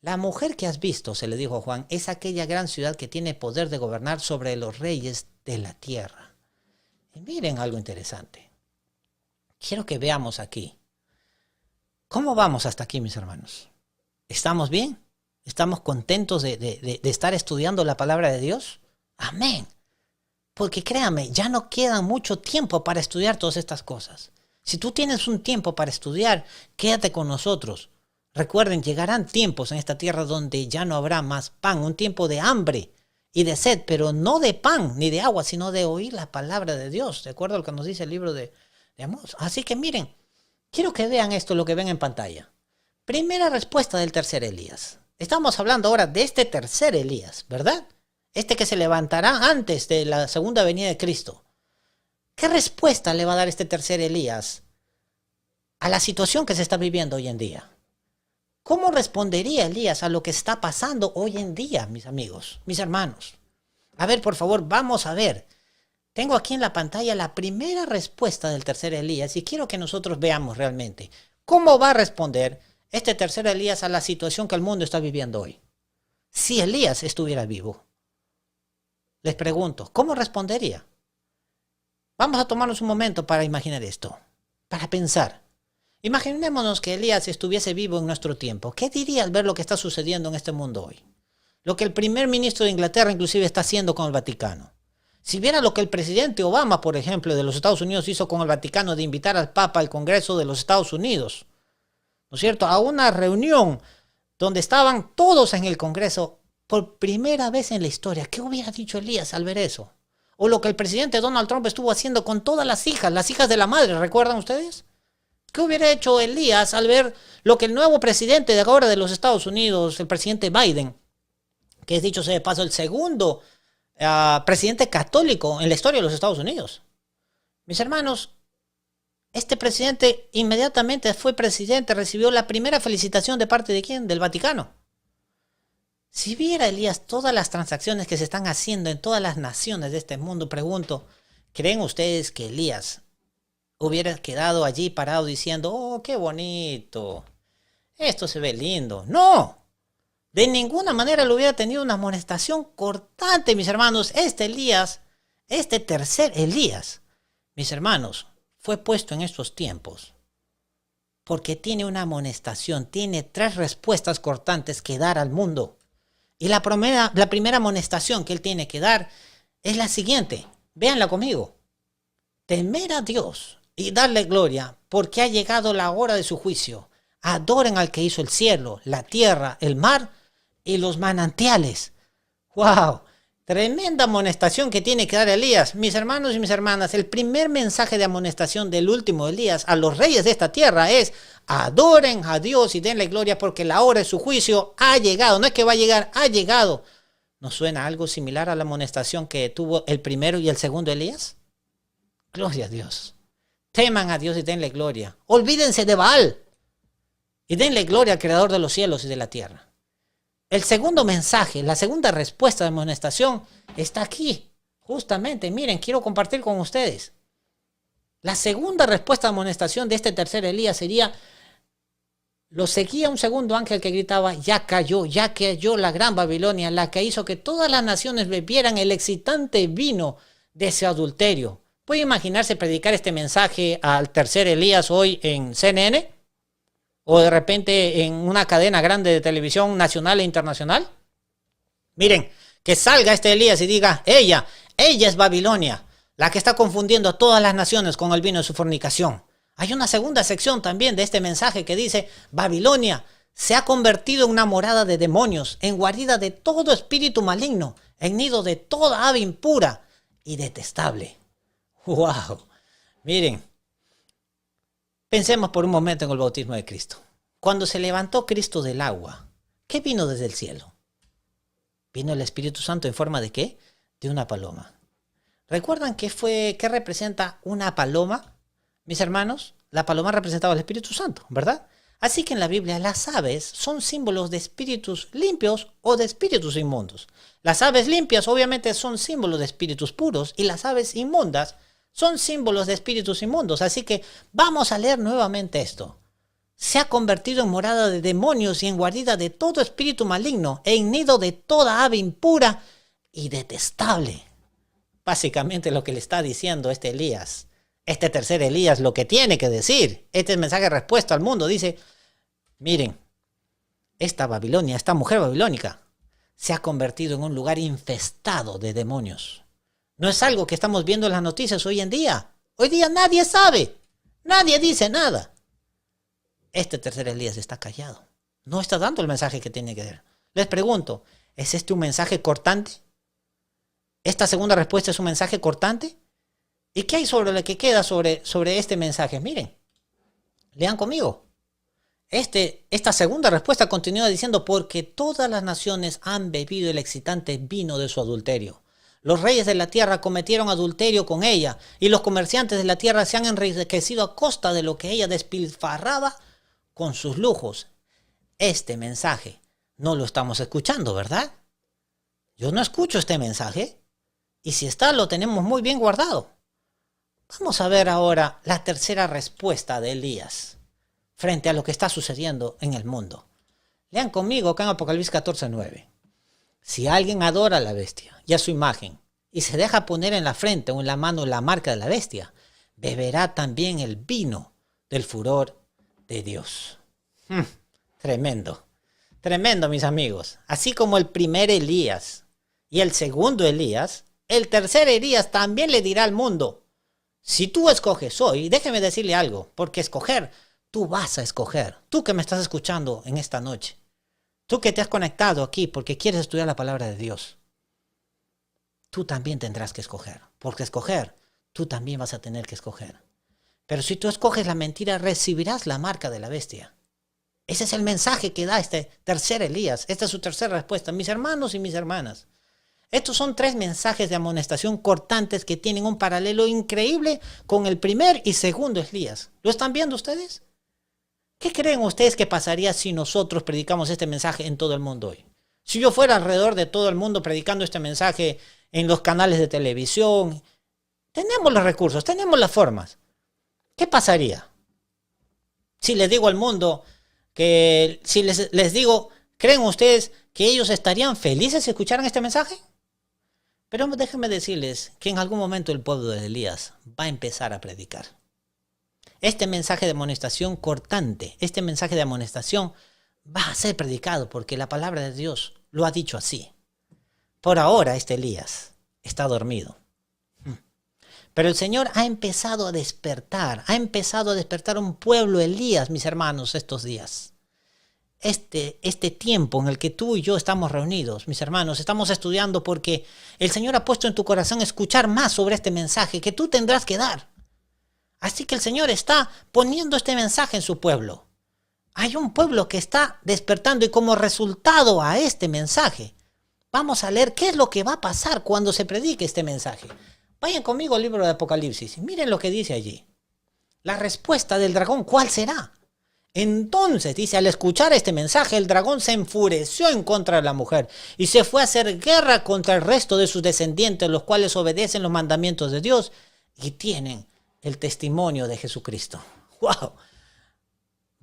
La mujer que has visto, se le dijo a Juan, es aquella gran ciudad que tiene poder de gobernar sobre los reyes de la tierra. Y miren algo interesante. Quiero que veamos aquí. ¿Cómo vamos hasta aquí, mis hermanos? ¿Estamos bien? ¿Estamos contentos de estar estudiando la palabra de Dios? Amén. Porque créame, ya no queda mucho tiempo para estudiar todas estas cosas. Si tú tienes un tiempo para estudiar, quédate con nosotros. Recuerden, llegarán tiempos en esta tierra donde ya no habrá más pan, un tiempo de hambre y de sed, pero no de pan ni de agua, sino de oír la palabra de Dios, de acuerdo a lo que nos dice el libro de Amós. Así que miren, quiero que vean esto, lo que ven en pantalla. Primera respuesta del tercer Elías. Estamos hablando ahora de este tercer Elías, ¿verdad? Este que se levantará antes de la segunda venida de Cristo. ¿Qué respuesta le va a dar este tercer Elías a la situación que se está viviendo hoy en día? ¿Cómo respondería Elías a lo que está pasando hoy en día, mis amigos, mis hermanos? A ver, por favor, vamos a ver. Tengo aquí en la pantalla la primera respuesta del tercer Elías y quiero que nosotros veamos realmente cómo va a responder este tercer Elías a la situación que el mundo está viviendo hoy. Si Elías estuviera vivo, les pregunto, ¿cómo respondería? Vamos a tomarnos un momento para imaginar esto, para pensar. Imaginémonos que Elías estuviese vivo en nuestro tiempo. ¿Qué diría al ver lo que está sucediendo en este mundo hoy? Lo que el primer ministro de Inglaterra inclusive está haciendo con el Vaticano. Si viera lo que el presidente Obama, por ejemplo, de los Estados Unidos hizo con el Vaticano de invitar al Papa al Congreso de los Estados Unidos, ¿no es cierto?, a una reunión donde estaban todos en el Congreso por primera vez en la historia. ¿Qué hubiera dicho Elías al ver eso? O lo que el presidente Donald Trump estuvo haciendo con todas las hijas de la madre, ¿recuerdan ustedes? ¿Qué hubiera hecho Elías al ver lo que el nuevo presidente de ahora de los Estados Unidos, el presidente Biden, que es dicho sea de paso el segundo presidente católico en la historia de los Estados Unidos? Mis hermanos, este presidente inmediatamente fue presidente, recibió la primera felicitación de parte de ¿quién? Del Vaticano. Si viera Elías todas las transacciones que se están haciendo en todas las naciones de este mundo, pregunto, ¿creen ustedes que Elías hubiera quedado allí parado diciendo, oh, qué bonito, esto se ve lindo? No, de ninguna manera le hubiera tenido una amonestación cortante, mis hermanos. Este Elías, este tercer Elías, mis hermanos, fue puesto en estos tiempos porque tiene una amonestación, tiene 3 respuestas cortantes que dar al mundo. Y la primera amonestación que él tiene que dar es la siguiente. Véanla conmigo. Temer a Dios y darle gloria, porque ha llegado la hora de su juicio. Adoren al que hizo el cielo, la tierra, el mar y los manantiales. ¡Wow! Tremenda amonestación que tiene que dar Elías. Mis hermanos y mis hermanas, el primer mensaje de amonestación del último Elías a los reyes de esta tierra es: adoren a Dios y denle gloria porque la hora de su juicio ha llegado. No es que va a llegar, ha llegado. ¿No suena algo similar a la amonestación que tuvo el primero y el segundo Elías? Gloria a Dios. Teman a Dios y denle gloria. Olvídense de Baal y denle gloria al Creador de los cielos y de la tierra. El segundo mensaje, la segunda respuesta de amonestación está aquí. Justamente, miren, quiero compartir con ustedes. La segunda respuesta de amonestación de este tercer Elías sería: lo seguía un segundo ángel que gritaba, ya cayó la gran Babilonia, la que hizo que todas las naciones bebieran el excitante vino de ese adulterio. ¿Puede imaginarse predicar este mensaje al tercer Elías hoy en CNN? ¿O de repente en una cadena grande de televisión nacional e internacional? Miren, que salga este Elías y diga, ella es Babilonia, la que está confundiendo a todas las naciones con el vino de su fornicación. Hay una segunda sección también de este mensaje que dice, Babilonia se ha convertido en una morada de demonios, en guarida de todo espíritu maligno, en nido de toda ave impura y detestable. ¡Wow! Miren, pensemos por un momento en el bautismo de Cristo. Cuando se levantó Cristo del agua, ¿qué vino desde el cielo? ¿Vino el Espíritu Santo en forma de qué? De una paloma. ¿Recuerdan qué representa una paloma? Mis hermanos, la paloma representaba al Espíritu Santo, ¿verdad? Así que en la Biblia las aves son símbolos de espíritus limpios o de espíritus inmundos. Las aves limpias obviamente son símbolos de espíritus puros y las aves inmundas son símbolos de espíritus inmundos. Así que vamos a leer nuevamente esto. Se ha convertido en morada de demonios y en guarida de todo espíritu maligno, en nido de toda ave impura y detestable. Básicamente lo que le está diciendo este Elías, este tercer Elías, lo que tiene que decir, este mensaje de respuesta al mundo, dice, miren, esta Babilonia, esta mujer babilónica, se ha convertido en un lugar infestado de demonios. No es algo que estamos viendo en las noticias hoy en día. Hoy día nadie sabe, nadie dice nada. Este tercer Elías está callado. No está dando el mensaje que tiene que dar. Les pregunto, ¿es este un mensaje cortante? ¿Esta segunda respuesta es un mensaje cortante? ¿Y qué hay sobre lo que queda sobre este mensaje? Miren, lean conmigo. Esta segunda respuesta continúa diciendo, porque todas las naciones han bebido el excitante vino de su adulterio. Los reyes de la tierra cometieron adulterio con ella, y los comerciantes de la tierra se han enriquecido a costa de lo que ella despilfarraba con sus lujos. Este mensaje no lo estamos escuchando, ¿verdad? Yo no escucho este mensaje, y si está, lo tenemos muy bien guardado. Vamos a ver ahora la tercera respuesta de Elías frente a lo que está sucediendo en el mundo. Lean conmigo acá en Apocalipsis 14:9. Si alguien adora a la bestia y a su imagen y se deja poner en la frente o en la mano la marca de la bestia, beberá también el vino del furor de Dios. Tremendo, tremendo, mis amigos. Así como el primer Elías y el segundo Elías, el tercer Elías también le dirá al mundo, si tú escoges hoy, déjeme decirle algo, porque escoger, tú vas a escoger. Tú que me estás escuchando en esta noche, tú que te has conectado aquí porque quieres estudiar la palabra de Dios, tú también tendrás que escoger, porque escoger, tú también vas a tener que escoger. Pero si tú escoges la mentira, recibirás la marca de la bestia. Ese es el mensaje que da este tercer Elías. Esta es su tercera respuesta. Mis hermanos y mis hermanas, estos son 3 mensajes de amonestación cortantes que tienen un paralelo increíble con el primer y segundo Elías. ¿Lo están viendo ustedes? ¿Qué creen ustedes que pasaría si nosotros predicamos este mensaje en todo el mundo hoy? Si yo fuera alrededor de todo el mundo predicando este mensaje en los canales de televisión, tenemos los recursos, tenemos las formas. ¿Qué pasaría? Si les digo al mundo que, si les digo, ¿creen ustedes que ellos estarían felices si escucharan este mensaje? Pero déjenme decirles que en algún momento el pueblo de Elías va a empezar a predicar. Este mensaje de amonestación cortante, este mensaje de amonestación va a ser predicado porque la palabra de Dios lo ha dicho así. Por ahora este Elías está dormido. Pero el Señor ha empezado a despertar un pueblo Elías, mis hermanos, estos días. Este tiempo en el que tú y yo estamos reunidos, mis hermanos, estamos estudiando porque el Señor ha puesto en tu corazón escuchar más sobre este mensaje que tú tendrás que dar. Así que el Señor está poniendo este mensaje en su pueblo. Hay un pueblo que está despertando y como resultado a este mensaje, vamos a leer qué es lo que va a pasar cuando se predique este mensaje. Vayan conmigo al libro de Apocalipsis y miren lo que dice allí. La respuesta del dragón, ¿cuál será? Entonces, dice, al escuchar este mensaje, el dragón se enfureció en contra de la mujer y se fue a hacer guerra contra el resto de sus descendientes, los cuales obedecen los mandamientos de Dios y tienen el testimonio de Jesucristo. ¡Wow!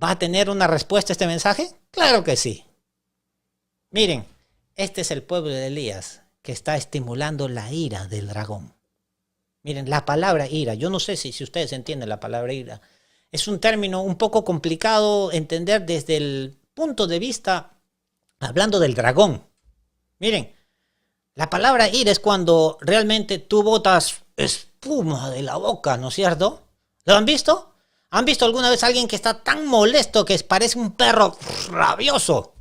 ¿Va a tener una respuesta este mensaje? Claro que sí. Miren, este es el pueblo de Elías que está estimulando la ira del dragón. Miren, la palabra ira, yo no sé si ustedes entienden la palabra ira. Es un término un poco complicado entender desde el punto de vista, hablando del dragón. Miren, la palabra ira es cuando realmente tú botas espuma de la boca, ¿no es cierto? ¿Lo han visto? ¿Han visto alguna vez a alguien que está tan molesto que parece un perro rabioso?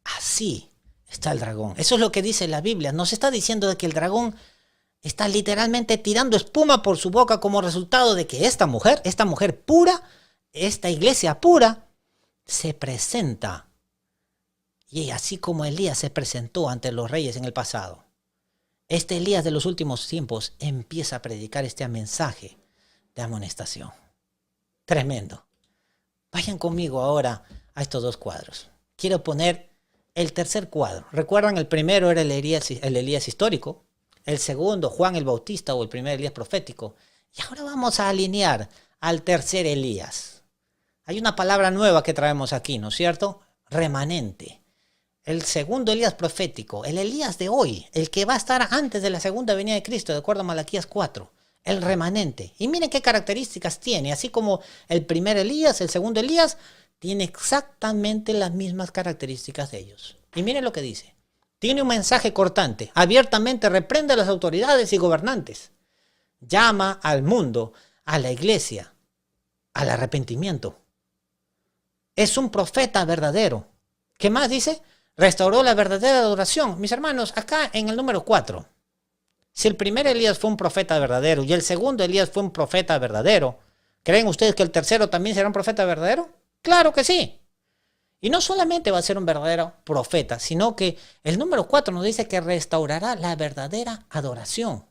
Así está el dragón. Eso es lo que dice la Biblia. Nos está diciendo de que el dragón está literalmente tirando espuma por su boca como resultado de que esta mujer pura, esta iglesia pura, se presenta. Y así como Elías se presentó ante los reyes en el pasado, este Elías de los últimos tiempos empieza a predicar este mensaje de amonestación. Tremendo. Vayan conmigo ahora a estos dos cuadros. Quiero poner el tercer cuadro. ¿Recuerdan? El primero era el Elías histórico. El segundo, Juan el Bautista, o el primer Elías profético. Y ahora vamos a alinear al tercer Elías. Hay una palabra nueva que traemos aquí, ¿no es cierto? Remanente. El segundo Elías profético, el Elías de hoy, el que va a estar antes de la segunda venida de Cristo, de acuerdo a Malaquías 4. El remanente. Y miren qué características tiene. Así como el primer Elías, el segundo Elías, tiene exactamente las mismas características de ellos. Y miren lo que dice. Tiene un mensaje cortante. Abiertamente reprende a las autoridades y gobernantes. Llama al mundo, a la iglesia, al arrepentimiento. Es un profeta verdadero. ¿Qué más dice? Restauró la verdadera adoración. Mis hermanos, acá en el número 4. Si el primer Elías fue un profeta verdadero y el segundo Elías fue un profeta verdadero, ¿creen ustedes que el tercero también será un profeta verdadero? ¡Claro que sí! Y no solamente va a ser un verdadero profeta, sino que el número 4 nos dice que restaurará la verdadera adoración.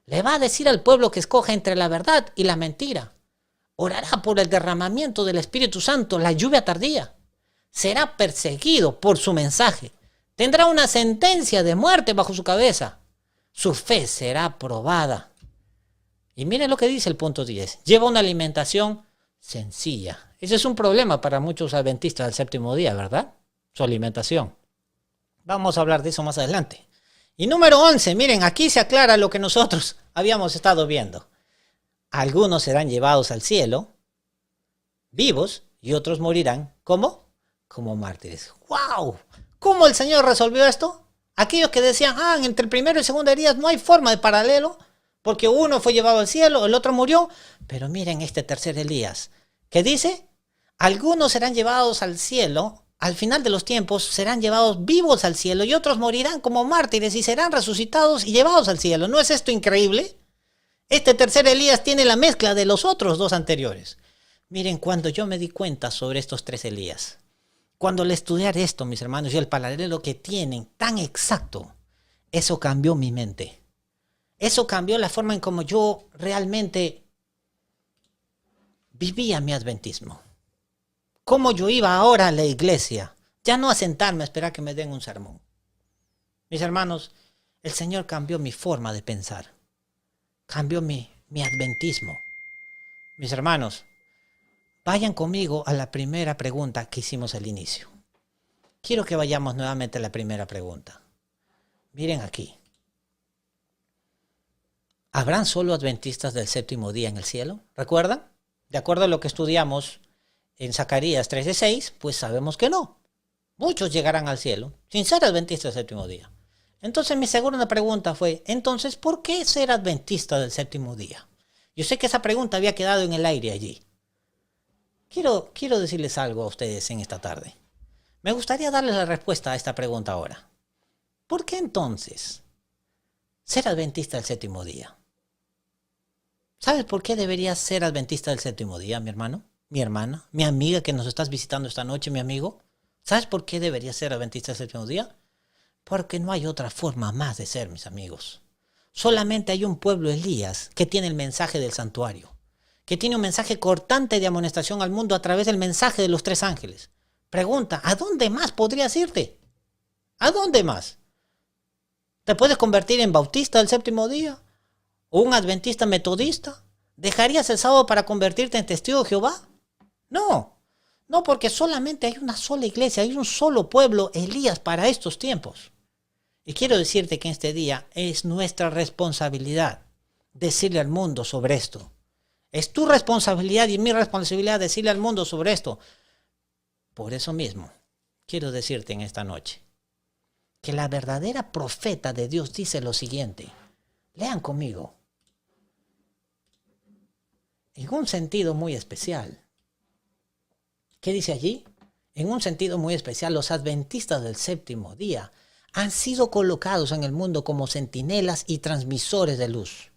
Le va a decir al pueblo que escoja entre la verdad y la mentira. Orará por el derramamiento del Espíritu Santo, la lluvia tardía. Será perseguido por su mensaje. Tendrá una sentencia de muerte bajo su cabeza. Su fe será probada. Y miren lo que dice el punto 10. Lleva una alimentación sencilla. Ese es un problema para muchos adventistas del séptimo día, ¿verdad? Su alimentación. Vamos a hablar de eso más adelante. Y número 11, miren, aquí se aclara lo que nosotros habíamos estado viendo. Algunos serán llevados al cielo, vivos, y otros morirán, ¿cómo? Como mártires. ¡Wow! ¿Cómo el Señor resolvió esto? Aquellos que decían, entre el primero y el segundo Elías no hay forma de paralelo, porque uno fue llevado al cielo, el otro murió. Pero miren este tercer Elías, que dice, algunos serán llevados al cielo, al final de los tiempos serán llevados vivos al cielo, y otros morirán como mártires y serán resucitados y llevados al cielo. ¿No es esto increíble? Este tercer Elías tiene la mezcla de los otros dos anteriores. Miren, cuando yo me di cuenta sobre estos tres Elías, cuando al estudiar esto, mis hermanos, y el paralelo que tienen tan exacto, eso cambió mi mente. Eso cambió la forma en cómo yo realmente vivía mi adventismo. Cómo yo iba ahora a la iglesia, ya no a sentarme a esperar que me den un sermón. Mis hermanos, el Señor cambió mi forma de pensar. Cambió mi adventismo. Mis hermanos, vayan conmigo a la primera pregunta que hicimos al inicio. Quiero que vayamos nuevamente a la primera pregunta. Miren aquí. ¿Habrán solo adventistas del séptimo día en el cielo? ¿Recuerdan? De acuerdo a lo que estudiamos en Zacarías 3:6, pues sabemos que no. Muchos llegarán al cielo sin ser adventistas del séptimo día. Entonces mi segunda pregunta fue, entonces, ¿por qué ser adventista del séptimo día? Yo sé que esa pregunta había quedado en el aire allí. Quiero decirles algo a ustedes en esta tarde. Me gustaría darles la respuesta a esta pregunta ahora. ¿Por qué entonces ser adventista del séptimo día? ¿Sabes por qué deberías ser adventista del séptimo día, mi hermano? Mi hermana, mi amiga que nos estás visitando esta noche, mi amigo. ¿Sabes por qué deberías ser adventista del séptimo día? Porque no hay otra forma más de ser, mis amigos. Solamente hay un pueblo Elías que tiene el mensaje del santuario, que tiene un mensaje cortante de amonestación al mundo a través del mensaje de los tres ángeles. Pregunta, ¿a dónde más podrías irte? ¿A dónde más? ¿Te puedes convertir en bautista del séptimo día? ¿O un adventista metodista? ¿Dejarías el sábado para convertirte en testigo de Jehová? No, porque solamente hay una sola iglesia, hay un solo pueblo, Elías, para estos tiempos. Y quiero decirte que en este día es nuestra responsabilidad decirle al mundo sobre esto. Es tu responsabilidad y mi responsabilidad decirle al mundo sobre esto. Por eso mismo, quiero decirte en esta noche que la verdadera profeta de Dios dice lo siguiente. Lean conmigo. en un sentido muy especial. ¿Qué dice allí? En un sentido muy especial, los adventistas del séptimo día han sido colocados en el mundo como centinelas y transmisores de luz.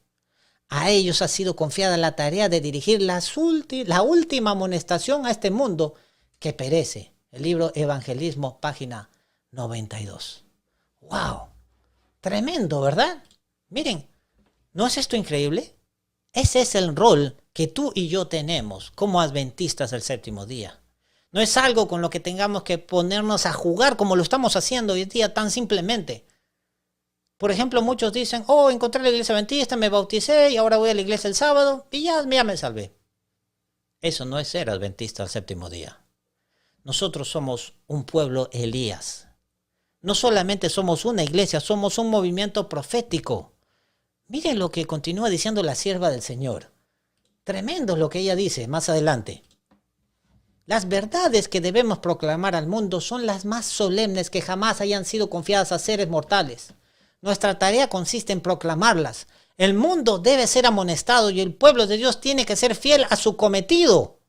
A ellos ha sido confiada la tarea de dirigir la última amonestación a este mundo que perece. El libro Evangelismo, página 92. ¡Wow! Tremendo, ¿verdad? Miren, ¿no es esto increíble? Ese es el rol que tú y yo tenemos como adventistas del séptimo día. No es algo con lo que tengamos que ponernos a jugar como lo estamos haciendo hoy día tan simplemente. Por ejemplo, muchos dicen, encontré la iglesia adventista, me bauticé y ahora voy a la iglesia el sábado y ya me salvé. Eso no es ser adventista del séptimo día. Nosotros somos un pueblo Elías. No solamente somos una iglesia, somos un movimiento profético. Miren lo que continúa diciendo la sierva del Señor. Tremendo lo que ella dice más adelante. Las verdades que debemos proclamar al mundo son las más solemnes que jamás hayan sido confiadas a seres mortales. Nuestra tarea consiste en proclamarlas. El mundo debe ser amonestado y el pueblo de Dios tiene que ser fiel a su cometido.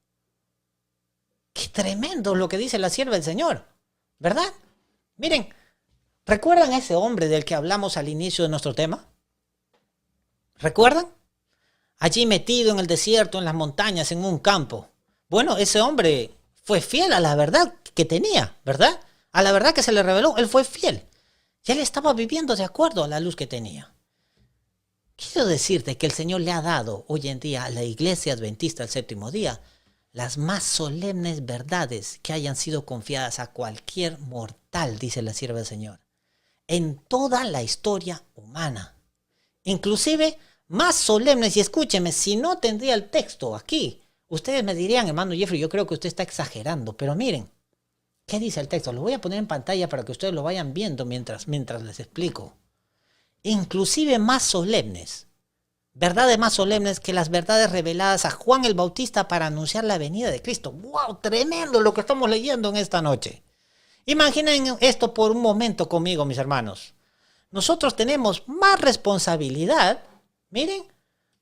¡Qué tremendo lo que dice la sierva del Señor! ¿Verdad? Miren, ¿recuerdan a ese hombre del que hablamos al inicio de nuestro tema? ¿Recuerdan? Allí metido en el desierto, en las montañas, en un campo. Bueno, ese hombre fue fiel a la verdad que tenía, ¿verdad? A la verdad que se le reveló, él fue fiel. Y él estaba viviendo de acuerdo a la luz que tenía. Quiero decirte que el Señor le ha dado hoy en día a la iglesia adventista del séptimo día las más solemnes verdades que hayan sido confiadas a cualquier mortal, dice la sierva del Señor, en toda la historia humana. Inclusive más solemnes, y escúcheme, si no tendría el texto aquí, ustedes me dirían, hermano Jeffrey, yo creo que usted está exagerando, pero miren, ¿qué dice el texto? Lo voy a poner en pantalla para que ustedes lo vayan viendo mientras les explico. Inclusive más solemnes, verdades más solemnes que las verdades reveladas a Juan el Bautista para anunciar la venida de Cristo. ¡Wow! Tremendo lo que estamos leyendo en esta noche. Imaginen esto por un momento conmigo, mis hermanos. Nosotros tenemos más responsabilidad, miren,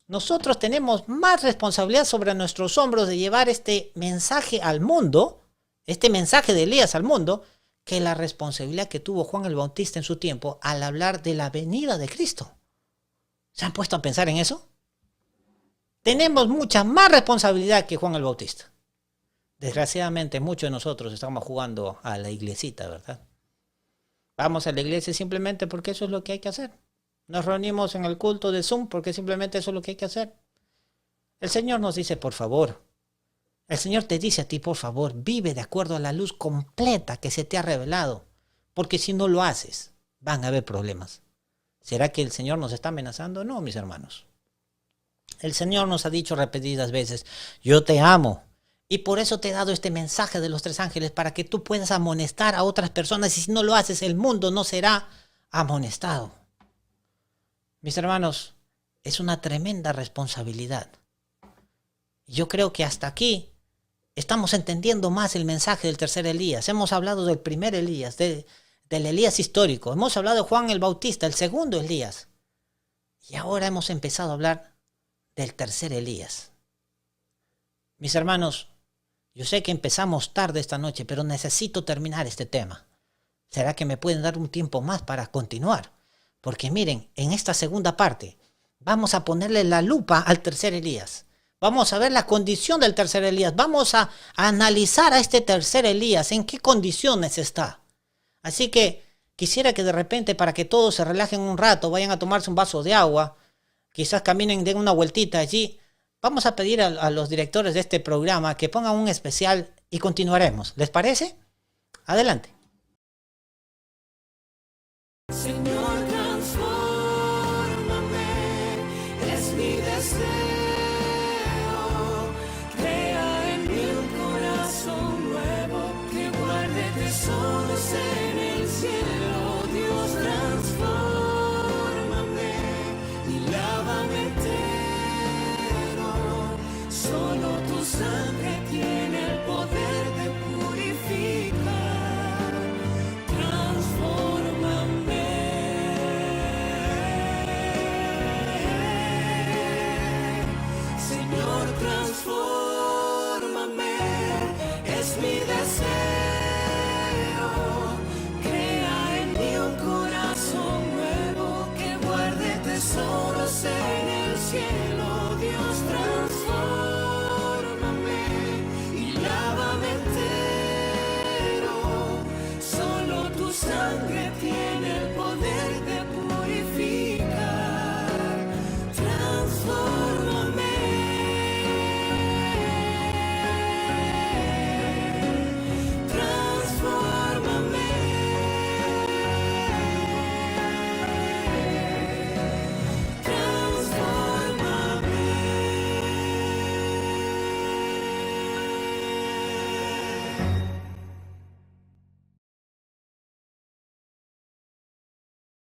nosotros tenemos más responsabilidad sobre nuestros hombros de llevar este mensaje al mundo, este mensaje de Elías al mundo, que la responsabilidad que tuvo Juan el Bautista en su tiempo al hablar de la venida de Cristo. ¿Se han puesto a pensar en eso? Tenemos mucha más responsabilidad que Juan el Bautista. Desgraciadamente muchos de nosotros estamos jugando a la iglesita, ¿verdad? Vamos a la iglesia simplemente porque eso es lo que hay que hacer. Nos reunimos en el culto de Zoom porque simplemente eso es lo que hay que hacer. El Señor nos dice, por favor, el Señor te dice a ti, por favor, vive de acuerdo a la luz completa que se te ha revelado, porque si no lo haces, van a haber problemas. ¿Será que el Señor nos está amenazando? No, mis hermanos. El Señor nos ha dicho repetidas veces, yo te amo, y por eso te he dado este mensaje de los 3 ángeles, para que tú puedas amonestar a otras personas, y si no lo haces, el mundo no será amonestado. Mis hermanos, es una tremenda responsabilidad. Yo creo que hasta aquí estamos entendiendo más el mensaje del tercer Elías. Hemos hablado del primer Elías, del Elías histórico. Hemos hablado de Juan el Bautista, el segundo Elías. Y ahora hemos empezado a hablar del tercer Elías. Mis hermanos, yo sé que empezamos tarde esta noche, pero necesito terminar este tema. ¿Será que me pueden dar un tiempo más para continuar? Porque miren, en esta segunda parte vamos a ponerle la lupa al tercer Elías. Vamos a ver la condición del tercer Elías. Vamos a analizar a este tercer Elías, en qué condiciones está. Así que quisiera que de repente, para que todos se relajen un rato, vayan a tomarse un vaso de agua, quizás caminen, den una vueltita allí. Vamos a pedir a los directores de este programa que pongan un especial y continuaremos. ¿Les parece? Adelante.